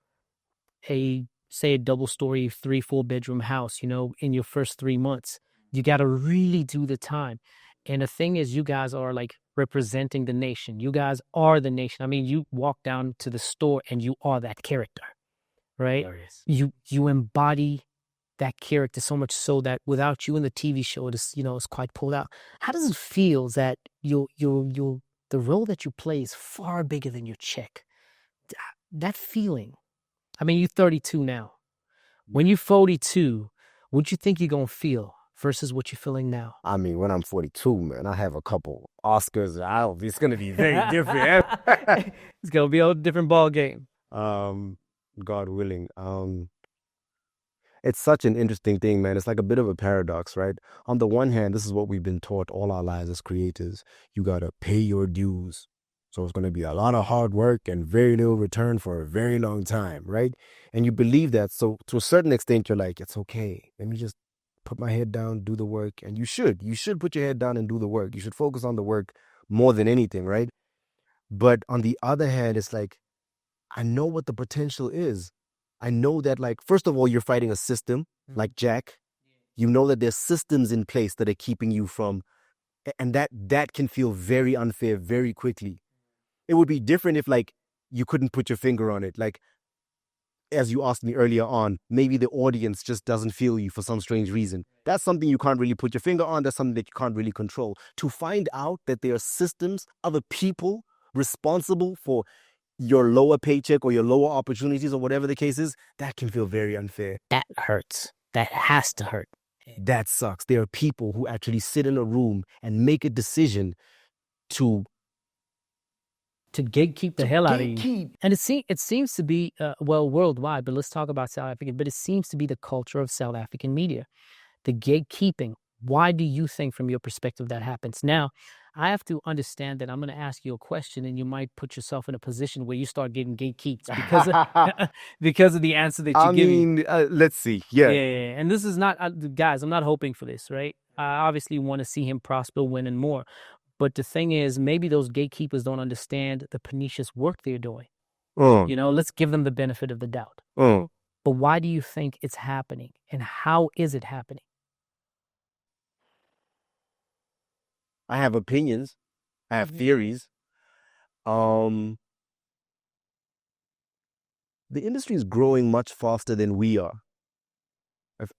a double-story, 3-4 bedroom house, in your first 3 months. You got to really do the time. And the thing is, you guys are like representing the nation. You guys are the nation. I mean, you walk down to the store and you are that character, right? You embody that character so much so that without you in the TV show, it's quite pulled out. How does it feel that the role that you play is far bigger than your check? That feeling. I mean, you're 32 now. When you're 42, what you think you're going to feel versus what you're feeling now? I mean, when I'm 42, man, I have a couple Oscars. It's going to be very different. It's going to be a different ball game. God willing. It's such an interesting thing, man. It's like a bit of a paradox, right? On the one hand, this is what we've been taught all our lives as creators. You got to pay your dues. So it's going to be a lot of hard work and very little return for a very long time, right? And you believe that. So to a certain extent, you're like, it's okay. Let me just put my head down, do the work. And you should put your head down and do the work. You should focus on the work more than anything, right? But on the other hand, it's like, I know what the potential is. I know that, like, first of all, you're fighting a system like Jack. You know that there's systems in place that are keeping you from, and that can feel very unfair very quickly. It would be different if, like, you couldn't put your finger on it. Like, as you asked me earlier on, maybe the audience just doesn't feel you for some strange reason. That's something you can't really put your finger on. That's something that you can't really control. To find out that there are systems, other people responsible for your lower paycheck or your lower opportunities or whatever the case is, that can feel very unfair. That hurts. That has to hurt. That sucks. There are people who actually sit in a room and make a decision to gatekeep the hell out of you. And it seems to be, worldwide, but let's talk about South African, but it seems to be the culture of South African media, the gatekeeping. Why do you think, from your perspective, that happens? Now, I have to understand that I'm going to ask you a question, and you might put yourself in a position where you start getting gatekeeped because of the answer that you give. I mean, let's see. Yeah. And this is not, guys, I'm not hoping for this, right? I obviously want to see him prosper, win, and more. But the thing is, maybe those gatekeepers don't understand the pernicious work they're doing. You know, let's give them the benefit of the doubt. But why do you think it's happening? And how is it happening? I have opinions. I have theories. The industry is growing much faster than we are.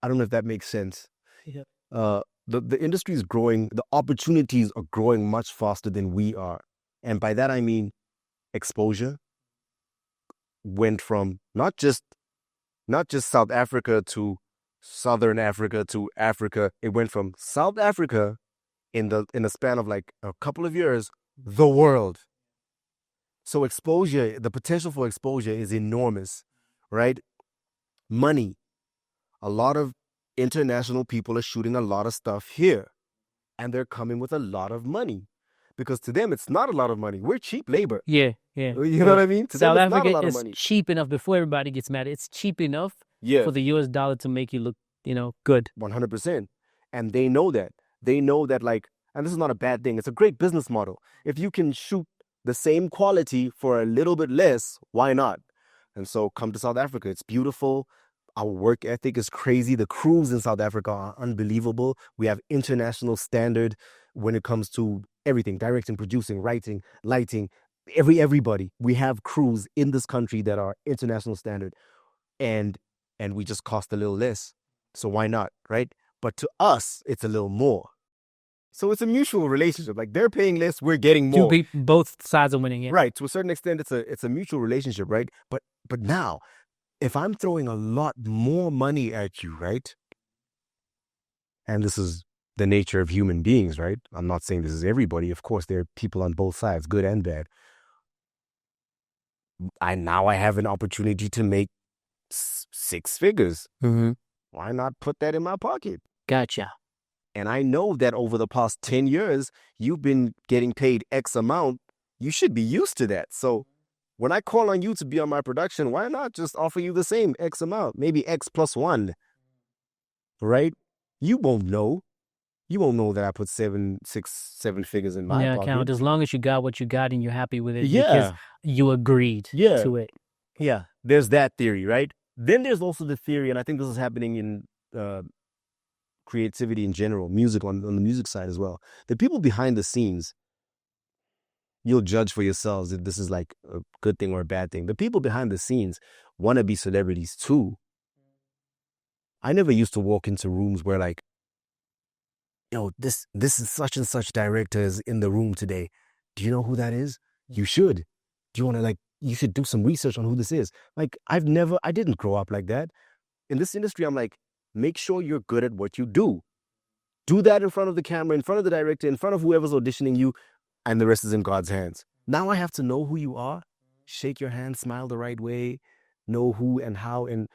I don't know if that makes sense. Yeah. The industry is growing. The opportunities are growing much faster than we are. And by that, I mean exposure went from not just South Africa to Southern Africa to Africa. It went from South Africa in the span of like a couple of years, the world. So exposure, the potential for exposure is enormous, right? Money. A lot of international people are shooting a lot of stuff here, and they're coming with a lot of money, because to them it's not a lot of money. We're cheap labor. Yeah. You know what I mean? To South them, it's Africa not a lot of is money. cheap enough, before everybody gets mad, it's cheap enough for the US dollar to make you look, good. 100%. And they know that. They know that, like, and this is not a bad thing. It's a great business model. If you can shoot the same quality for a little bit less, why not? And so come to South Africa. It's beautiful. Our work ethic is crazy. The crews in South Africa are unbelievable. We have international standard when it comes to everything: directing, producing, writing, lighting, everybody. We have crews in this country that are international standard, and we just cost a little less. So why not, right? But to us, it's a little more. So it's a mutual relationship. Like, they're paying less, we're getting more. Both sides are winning. Yeah. Right. To a certain extent, it's a mutual relationship, right? But now, if I'm throwing a lot more money at you, right? And this is the nature of human beings, right? I'm not saying this is everybody. Of course, there are people on both sides, good and bad. I have an opportunity to make 6 figures. Mm-hmm. Why not put that in my pocket? Gotcha. And I know that over the past 10 years, you've been getting paid X amount. You should be used to that. So when I call on you to be on my production, why not just offer you the same X amount? Maybe X plus 1, right? You won't know. You won't know that I put 7 figures in my pocket. Count. As long as you got what you got and you're happy with it, because you agreed to it. Yeah, there's that theory, right? Then there's also the theory, and I think this is happening in creativity in general, music on the music side as well. The people behind the scenes, you'll judge for yourselves if this is like a good thing or a bad thing. The people behind the scenes want to be celebrities too. I never used to walk into rooms where, like, this is such and such director is in the room today. Do you know who that is? You should. Do you want to, you should do some research on who this is. Like, I didn't grow up like that. In this industry, I'm like, make sure you're good at what you do. Do that in front of the camera, in front of the director, in front of whoever's auditioning you, and the rest is in God's hands. Now I have to know who you are, shake your hand, smile the right way, know who and how, and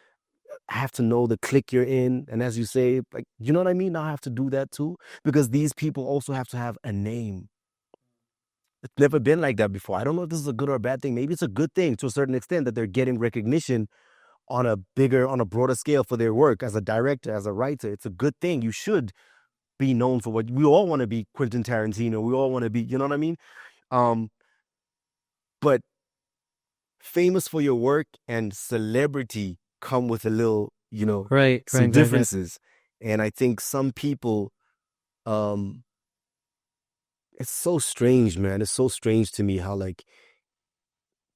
I have to know the clique you're in. And as you say, like, you know what I mean? Now I have to do that too. Because these people also have to have a name. It's never been like that before. I don't know if this is a good or a bad thing. Maybe it's a good thing to a certain extent that they're getting recognition on a broader scale for their work as a director, as a writer. It's a good thing. You should be known for what we all want to be. Quentin Tarantino. We all want to be, you know what I mean? But famous for your work and celebrity come with a little, you know, some differences. And I think some people, it's so strange, man. It's so strange to me how like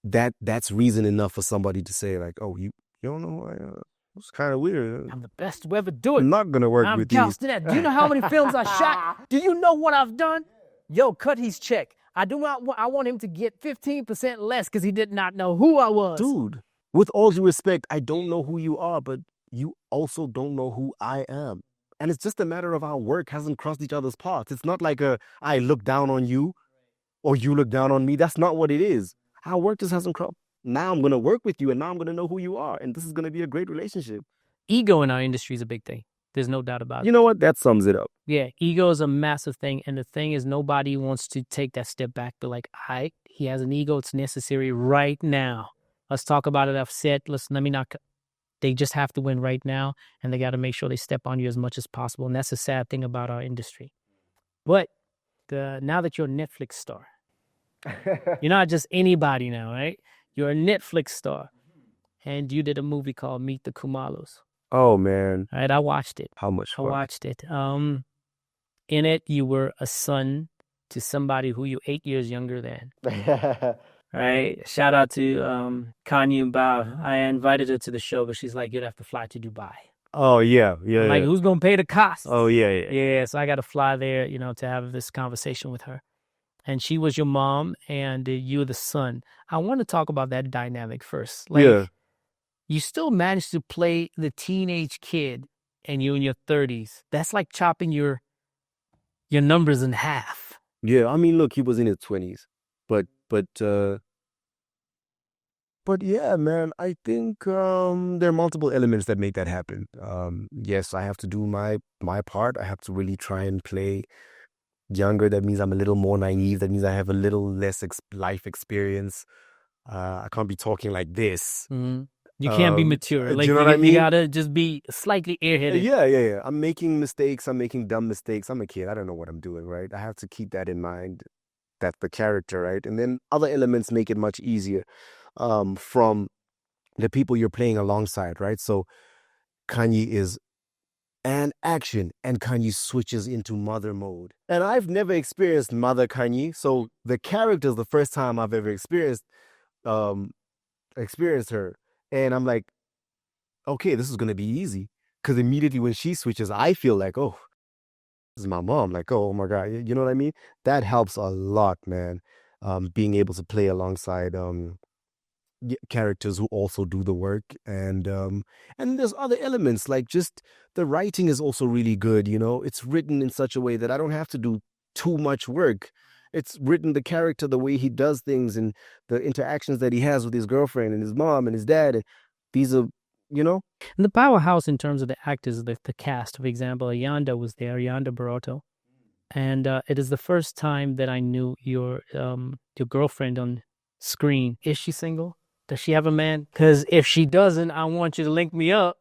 that's reason enough for somebody to say like, oh, you don't know who I am. It's kind of weird. I'm the best to ever do it. I'm not gonna work with you. Do you know how many films I shot? Do you know what I've done? Yo, cut his check. I want him to get 15% less because he did not know who I was. Dude, with all due respect, I don't know who you are, but you also don't know who I am. And it's just a matter of our work hasn't crossed each other's paths. It's not like I look down on you or you look down on me. That's not what it is. Our work just hasn't crossed. Now I'm going to work with you and now I'm going to know who you are. And this is going to be a great relationship. Ego in our industry is a big thing. There's no doubt about it. You know what? That sums it up. Yeah, ego is a massive thing. And the thing is, nobody wants to take that step back. But like, he has an ego. It's necessary right now. Let's talk about it. I've said, they just have to win right now. And they got to make sure they step on you as much as possible. And that's the sad thing about our industry. But now that you're a Netflix star, you're not just anybody now, right? You're a Netflix star. And you did a movie called Meet the Kumalos. Oh, man. All right, I watched it. How much fun? I watched it. In it, you were a son to somebody who you're 8 years younger than. Right? Shout out to Kanye Bao. I invited her to the show, but she's like, you'd have to fly to Dubai. Oh, yeah. Like, who's going to pay the cost? Oh, yeah. Yeah, so I got to fly there, to have this conversation with her. And she was your mom, and you were the son. I want to talk about that dynamic first. You still managed to play the teenage kid, and you're in your 30s. That's like chopping your numbers in half. Yeah, I mean, look, he was in his 20s, but yeah, man, I think there are multiple elements that make that happen. Yes, I have to do my part. I have to really try and play younger. That means I'm a little more naive. That means I have a little less life experience. I can't be talking like this. Mm-hmm. You can't be mature. Like, you know what I mean? You gotta just be slightly airheaded. Yeah. I'm making mistakes. I'm making dumb mistakes. I'm a kid. I don't know what I'm doing, right? I have to keep that in mind. That's the character, right? And then other elements make it much easier from the people you're playing alongside, right? So Kanye is an action, and Kanye switches into mother mode. And I've never experienced mother Kanye, so the character is the first time I've ever experienced her. And I'm like, okay, this is going to be easy. Because immediately when she switches, I feel like, oh, this is my mom. Like, oh my God. You know what I mean? That helps a lot, man. Being able to play alongside characters who also do the work. And there's other elements, like just the writing is also really good. It's written in such a way that I don't have to do too much work. It's written the character, the way he does things, and the interactions that he has with his girlfriend and his mom and his dad. And these are, And the powerhouse in terms of the actors, the cast, for example, Ayanda was there, Ayanda Baroto. And it is the first time that I knew your girlfriend on screen. Is she single? Does she have a man? Because if she doesn't, I want you to link me up.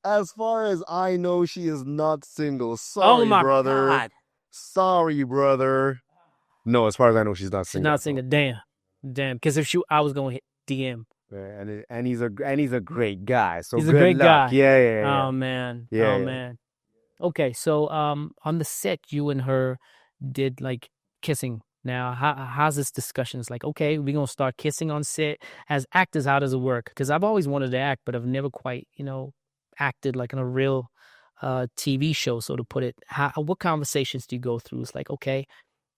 As far as I know, she is not single. Sorry, brother. God. Sorry, brother. No, as far as I know, she's not single. She's not single. Damn. Because if I was gonna hit DM. Yeah, and he's a great guy. So he's a great guy. Yeah. Oh man. Yeah. Man. Okay, so on the set, you and her did like kissing. Now, how's this discussion? It's like, okay, we're gonna start kissing on set. As actors, how does it work? Because I've always wanted to act, but I've never quite, acted like in a real TV show, so to put it. What conversations do you go through? It's like, okay,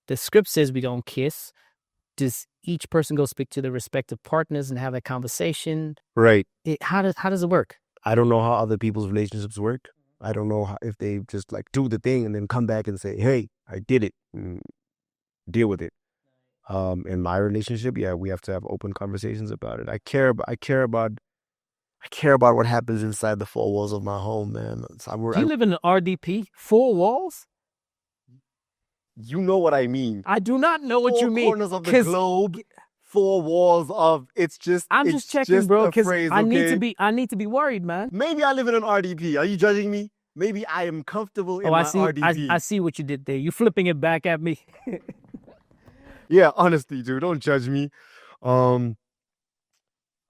the script says we don't kiss. Does each person go speak to their respective partners and have that conversation? Right. How does it work? I don't know how other people's relationships work. I don't know if they just like do the thing and then come back and say, hey, I did it. And deal with it. In my relationship, yeah, we have to have open conversations about it. I care about I care about what happens inside the four walls of my home, man. Do you live in an RDP? 4 walls? You know what I mean. I do not know what you mean. 4 corners of the globe, 4 walls of. I'm just checking, bro, because I need to be worried, man. Maybe I live in an RDP. Are you judging me? Maybe I am comfortable in my RDP. I see what you did there. You flipping it back at me. Yeah, honestly, dude, don't judge me. I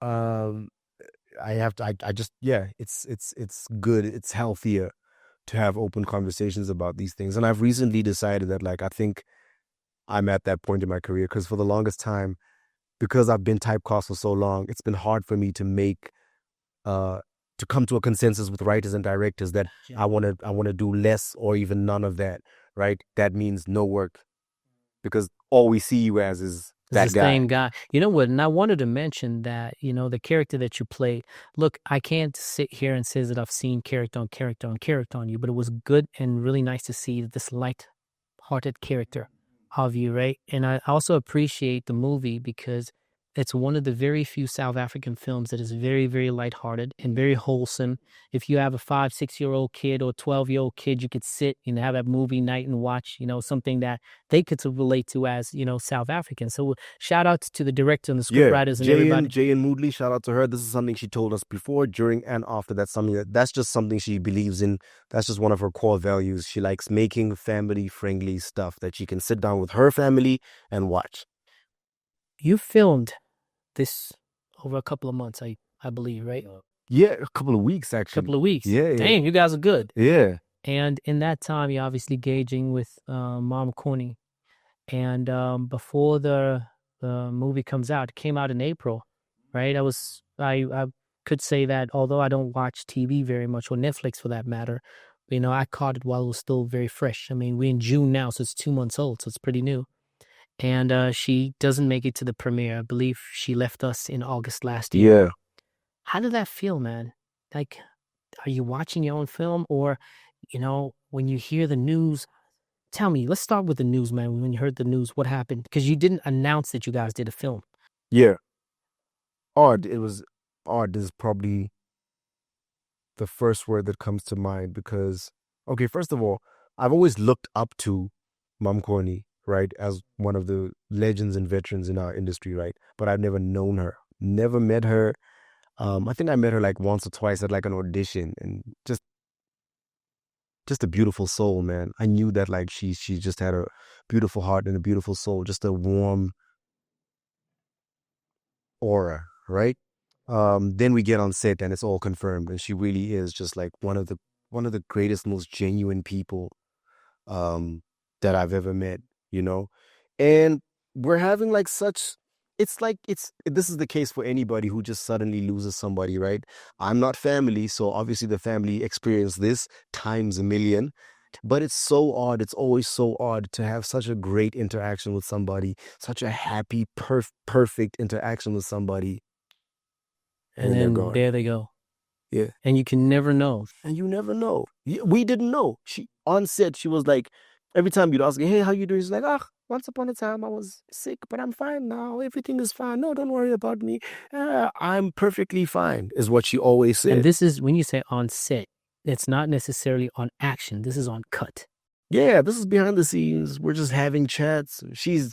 have to. I just, yeah. It's good. It's healthier to have open conversations about these things. And I've recently decided that, like, I think I'm at that point in my career, because for the longest time, because I've been typecast for so long, it's been hard for me to make to come to a consensus with writers and directors that I want to do less or even none of that, right? That means no work, because all we see you as is that guy. Same guy. You know what? And I wanted to mention that, you know, the character that you played. Look, I can't sit here and say that I've seen character on character on character on you, but it was good and really nice to see this light-hearted character of you, right? And I also appreciate the movie because it's one of the very few South African films that is very, very lighthearted and very wholesome. If you have a 5, 6-year-old kid or 12-year-old kid, you could sit and have a movie night and watch, you know, something that they could relate to as, you know, South African. So shout out to the director and the scriptwriters and everybody. Jay and Moodley, shout out to her. This is something she told us before, during, and after. That's just something she believes in. That's just one of her core values. She likes making family-friendly stuff that she can sit down with her family and watch. You filmed this over a couple of months, I believe, right? Yeah, a couple of weeks, actually. Couple of weeks. Yeah. Damn, you guys are good. Yeah. And in that time, you're obviously gauging with Mom Coney. And before the movie comes out, it came out in April, right? I could say that although I don't watch TV very much, or Netflix for that matter, you know, I caught it while it was still very fresh. I mean, we're in June now, so it's 2 months old, so it's pretty new. And she doesn't make it to the premiere. I believe she left us in August last year. Yeah. How did that feel, man? Like, are you watching your own film? Or, you know, when you hear the news, tell me, let's start with the news, man. When you heard the news, what happened? Because you didn't announce that you guys did a film. Yeah. Odd. It was odd. Is probably the first word that comes to mind, because, okay, first of all, I've always looked up to Mam Coney, right, as one of the legends and veterans in our industry, right? But I've never known her, never met her. I think I met her like once or twice at like an audition, and just a beautiful soul, man. I knew that, like, she just had a beautiful heart and a beautiful soul, just a warm aura, right? Then we get on set and it's all confirmed, and she really is just like one of the greatest, most genuine people that I've ever met, you know. And we're having like such, this is the case for anybody who just suddenly loses somebody, right? I'm not family, so obviously the family experienced this times a million. But it's so odd. It's always so odd to have such a great interaction with somebody, such a happy, perfect interaction with somebody, and then there they go. Yeah. And you can never know. And you never know. We didn't know. She, on set, she was like, every time you'd ask her, hey, how you doing? She's like, once upon a time I was sick, but I'm fine now. Everything is fine. No, don't worry about me. I'm perfectly fine, is what she always said. And this is, when you say on set, it's not necessarily on action. This is on cut. Yeah, this is behind the scenes. We're just having chats. She's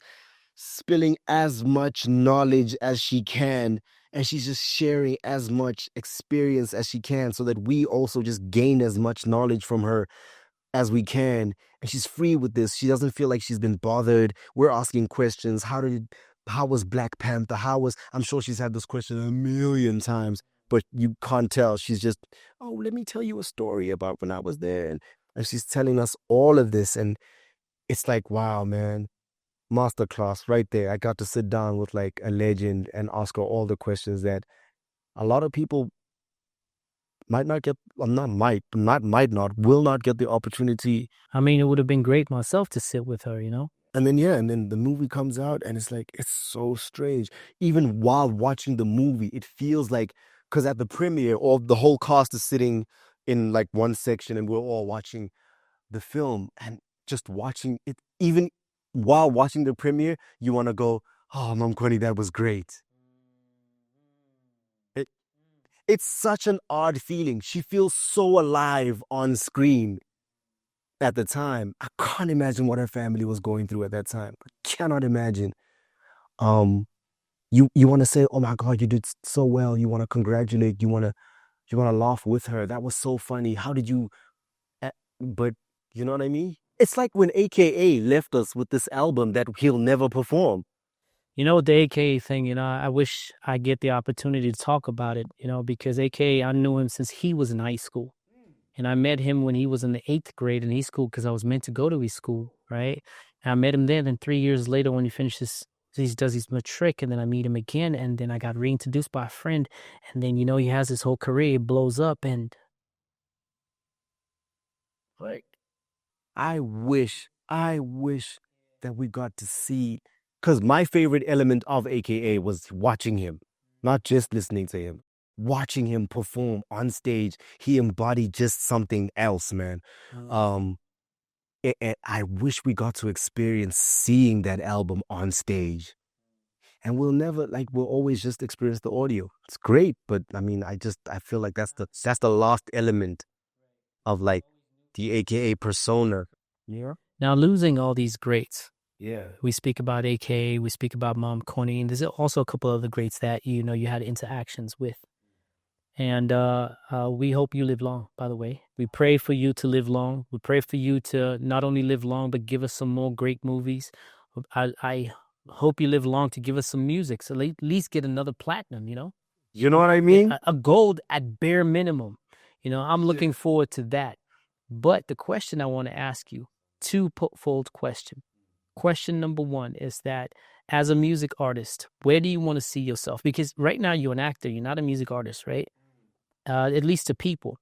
spilling as much knowledge as she can, and she's just sharing as much experience as she can, so that we also just gain as much knowledge from her as we can. And she's free with this. She doesn't feel like she's been bothered. We're asking questions. How was Black Panther? I'm sure she's had this question a million times, but you can't tell. She's just, let me tell you a story about when I was there. And she's telling us all of this. And it's like, wow, man, masterclass right there. I got to sit down with like a legend and ask her all the questions that a lot of people will not get the opportunity. I mean, it would have been great myself to sit with her, you know? And then the movie comes out, and it's like, it's so strange. Even while watching the movie, it feels like, because at the premiere, all the whole cast is sitting in like one section, and we're all watching the film, and just watching it, even while watching the premiere, you want to go, oh, Mam Coney, that was great. It's such an odd feeling. She feels so alive on screen at the time. I can't imagine what her family was going through at that time. I cannot imagine. Um, you want to say, "Oh my God, you did so well." You want to congratulate. You want to laugh with her. That was so funny. How did you? But you know what I mean? It's like when AKA left us with this album that he'll never perform. You know, the AKA thing, I wish I get the opportunity to talk about it, because AKA, I knew him since he was in high school. And I met him when he was in the 8th grade in his school because I was meant to go to his school, right? And I met him then. And 3 years later, when he finishes, he does his matric, and then I meet him again. And then I got reintroduced by a friend. And then, he has his whole career, he blows up. And Like, I wish that we got to see, because my favorite element of AKA was watching him, not just listening to him. Watching him perform on stage, he embodied just something else, man. And I wish we got to experience seeing that album on stage. And we'll never, we'll always just experience the audio. It's great, but I mean, I feel like that's the lost element of the AKA persona. Yeah. now losing all these greats. Yeah. We speak about AKA, we speak about Mom Coney, and there's also a couple other greats that you had interactions with. And we hope you live long, by the way. We pray for you to live long. We pray for you to not only live long, but give us some more great movies. I hope you live long to give us some music, so at least get another platinum, You know what I mean? A gold at bare minimum. I'm looking forward to that. But the question I want to ask you, twofold question. Question number one is that as a music artist, where do you want to see yourself? Because right now you're an actor, you're not a music artist, right? At least to people.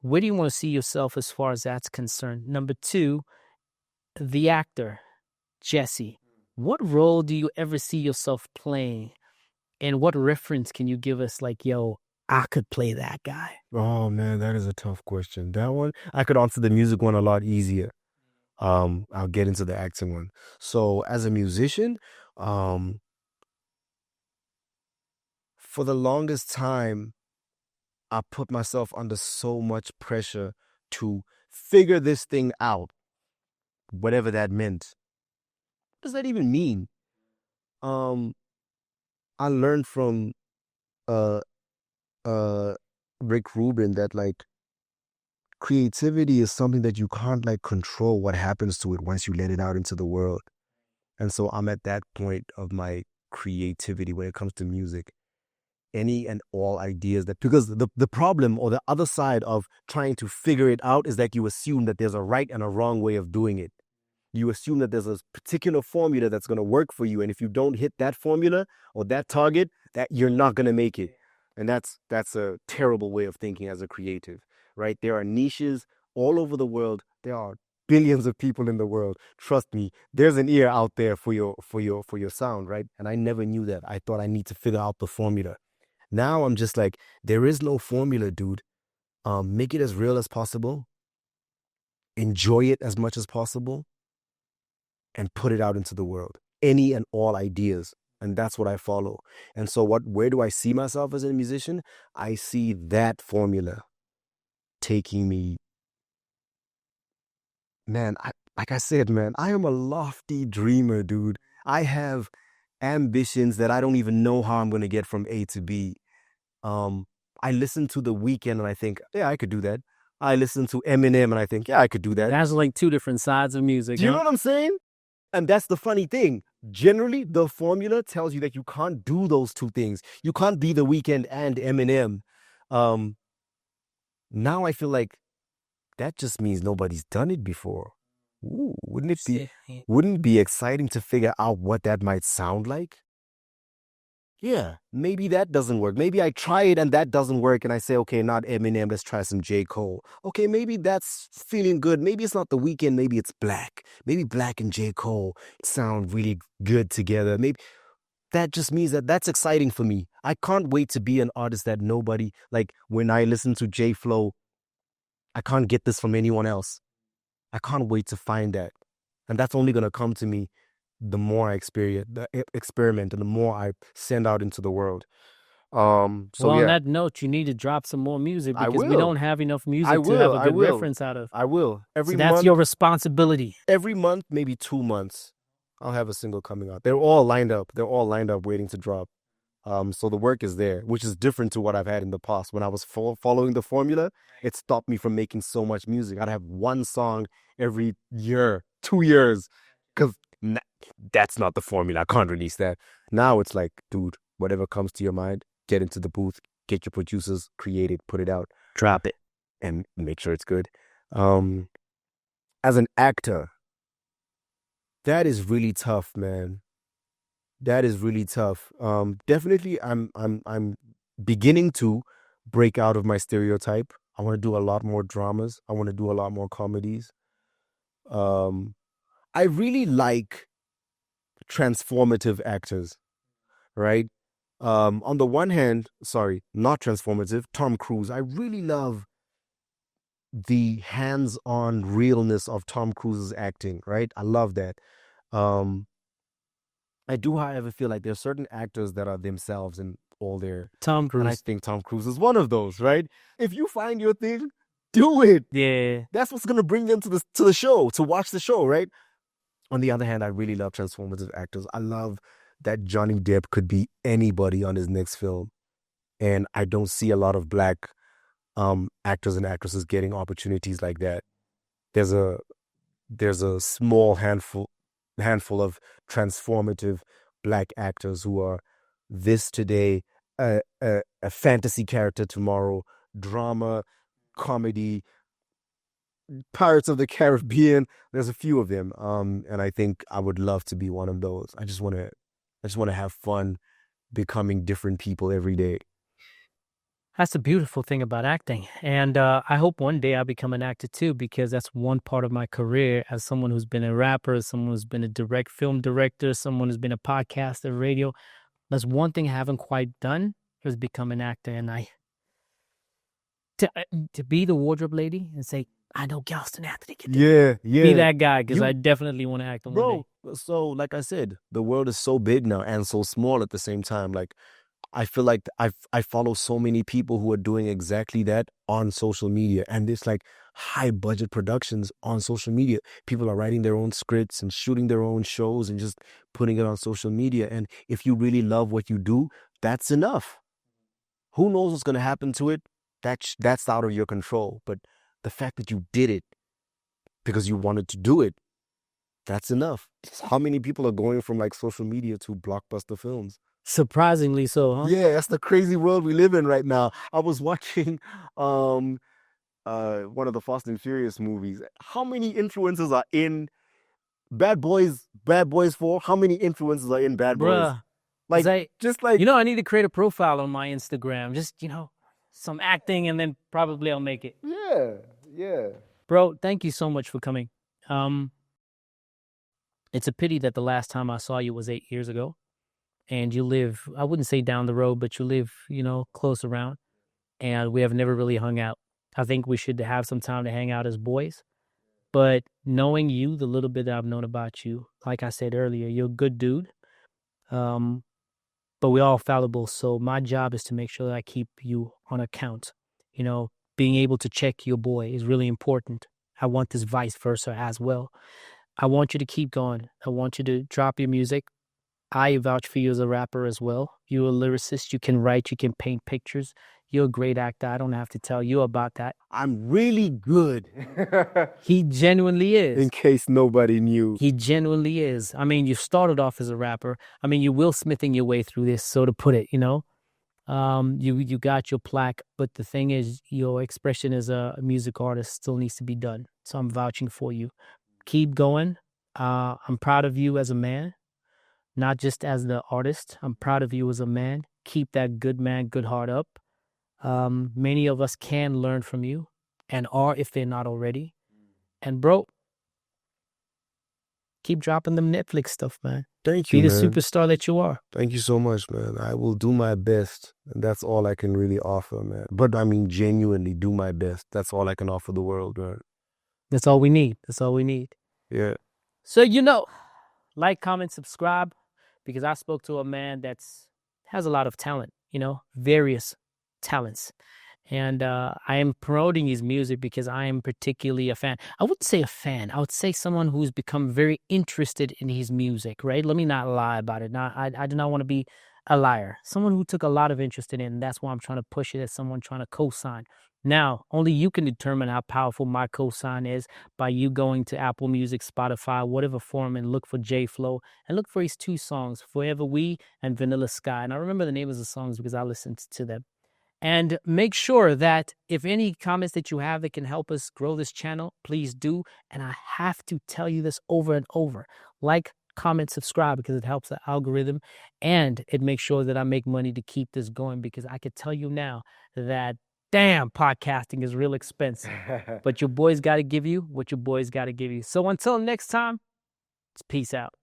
Where do you want to see yourself as far as that's concerned? Number two, the actor, Jesse. What role do you ever see yourself playing? And what reference can you give us like, yo, I could play that guy? Oh man, that is a tough question. That one, I could answer the music one a lot easier. I'll get into the acting one. So as a musician, for the longest time, I put myself under so much pressure to figure this thing out, whatever that meant. What does that even mean? I learned from Rick Rubin that creativity is something that you can't control what happens to it once you let it out into the world. And so I'm at that point of my creativity when it comes to music. Any and all ideas because the problem or the other side of trying to figure it out is that you assume that there's a right and a wrong way of doing it. You assume that there's a particular formula that's going to work for you. And if you don't hit that formula or that target, that you're not going to make it. And that's a terrible way of thinking as a creative, right? There are niches all over the world. There are billions of people in the world. Trust me, there's an ear out there for your sound, right? And I never knew that. I thought I need to figure out the formula. Now I'm just like, there is no formula, dude. Make it as real as possible. Enjoy it as much as possible. And put it out into the world. Any and all ideas. And that's what I follow. And so where do I see myself as a musician? I see that formula taking me. Man, like I said, man, I am a lofty dreamer, dude. I have ambitions that I don't even know how I'm going to get from A to B. I listen to The Weeknd and I think, yeah, I could do that. I listen to Eminem and I think, yeah, I could do that. That's like two different sides of music. Do you know what I'm saying? And that's the funny thing. Generally, the formula tells you that you can't do those two things. You can't be The Weeknd and Eminem. Now I feel like that just means nobody's done it before. Ooh, wouldn't it be exciting to figure out what that might sound like? Yeah, maybe that doesn't work. Maybe I try it and that doesn't work and I say, okay, not Eminem, let's try some J. Cole. Okay, maybe that's feeling good. Maybe it's not The Weeknd, maybe it's Black. Maybe Black and J. Cole sound really good together. Maybe that just means that's exciting for me. I can't wait to be an artist that nobody, when I listen to JFlow, I can't get this from anyone else. I can't wait to find that. And that's only going to come to me the more I experiment and the more I send out into the world. So Well, on yeah, that note, you need to drop some more music I because we will. don't have enough I music to will. have a I good will. reference out of. I will. So that's your responsibility. Every month, maybe 2 months, I'll have a single coming out. They're all lined up. They're all lined up waiting to drop. So the work is there, which is different to what I've had in the past. When I was following the formula, it stopped me from making so much music. I'd have one song every year, 2 years, because that's not the formula. I can't release that. Now it's like, dude, whatever comes to your mind, get into the booth, get your producers, create it, put it out, drop it, and make sure it's good. As an actor, that is really tough, man. That is really tough. Definitely, I'm beginning to break out of my stereotype. I want to do a lot more dramas. I want to do a lot more comedies. I really like transformative actors, right? On the one hand, sorry, not transformative, Tom Cruise. I really love the hands-on realness of Tom Cruise's acting, right? I love that. I do, however, feel like there's certain actors that are themselves in all their... Tom Cruise. And I think Tom Cruise is one of those, right? If you find your thing, do it. Yeah. That's what's going to bring them to the show, to watch the show, right? On the other hand, I really love transformative actors. I love that Johnny Depp could be anybody on his next film. And I don't see a lot of black actors and actresses getting opportunities like that. There's a small handful of transformative black actors who are this today, a fantasy character tomorrow, drama, comedy, Pirates of the Caribbean. There's a few of them, and I think I would love to be one of those. I just want to have fun becoming different people every day. That's the beautiful thing about acting. And I hope one day I become an actor too, because that's one part of my career as someone who's been a rapper, someone who's been a film director, someone who's been a podcaster, radio. That's one thing I haven't quite done is become an actor. And to be the wardrobe lady and say, I know Galston Anthony can do it. Yeah. Be that guy, because I definitely want to act on one day. So like I said, the world is so big now and so small at the same time. Like, I feel like I follow so many people who are doing exactly that on social media. And it's like high budget productions on social media. People are writing their own scripts and shooting their own shows and just putting it on social media. And if you really love what you do, that's enough. Who knows what's going to happen to it? That's out of your control. But the fact that you did it because you wanted to do it, that's enough. How many people are going from like social media to blockbuster films? Surprisingly so, huh? Yeah, that's the crazy world we live in right now. I was watching one of the Fast and Furious movies. How many influencers are in Bad Boys 4? How many influencers are in Bad Boys? Like, I need to create a profile on my Instagram. Just, some acting, and then probably I'll make it. Yeah. Bro, thank you so much for coming. It's a pity that the last time I saw you was 8 years ago. And you live, I wouldn't say down the road, but you live, close around. And we have never really hung out. I think we should have some time to hang out as boys. But knowing you, the little bit that I've known about you, like I said earlier, you're a good dude. But we're all fallible. So my job is to make sure that I keep you on account. Being able to check your boy is really important. I want this vice versa as well. I want you to keep going. I want you to drop your music. I vouch for you as a rapper as well. You're a lyricist. You can write. You can paint pictures. You're a great actor. I don't have to tell you about that. I'm really good. He genuinely is. In case nobody knew. He genuinely is. I mean, you started off as a rapper. I mean, you're Will Smithing your way through this, so to put it, you got your plaque. But the thing is, your expression as a music artist still needs to be done. So I'm vouching for you. Keep going. I'm proud of you as a man. Not just as the artist. I'm proud of you as a man. Keep that good man, good heart up. Many of us can learn from you and are if they're not already. And bro, keep dropping them Netflix stuff, man. Thank you, man. Be the superstar that you are. Thank you so much, man. I will do my best. And that's all I can really offer, man. But I mean, genuinely do my best. That's all I can offer the world, man. That's all we need. That's all we need. Yeah. So, like, comment, subscribe. Because I spoke to a man has a lot of talent. various talents. And I am promoting his music because I am particularly a fan. I wouldn't say a fan. I would say someone who's become very interested in his music, right? Let me not lie about it. I do not want to be a liar. Someone who took a lot of interest in it, and that's why I'm trying to push it as someone trying to co-sign. Now, only you can determine how powerful my co-sign is by you going to Apple Music, Spotify, whatever forum, and look for JFlow and look for his 2 songs, Forever We and Vanilla Sky. And I remember the names of the songs because I listened to them. And make sure that if any comments that you have that can help us grow this channel, please do. And I have to tell you this over and over. Like, comment, subscribe, because it helps the algorithm. And it makes sure that I make money to keep this going, because I could tell you now that, damn, podcasting is real expensive. But your boys got to give you what your boys got to give you. So until next time, it's peace out.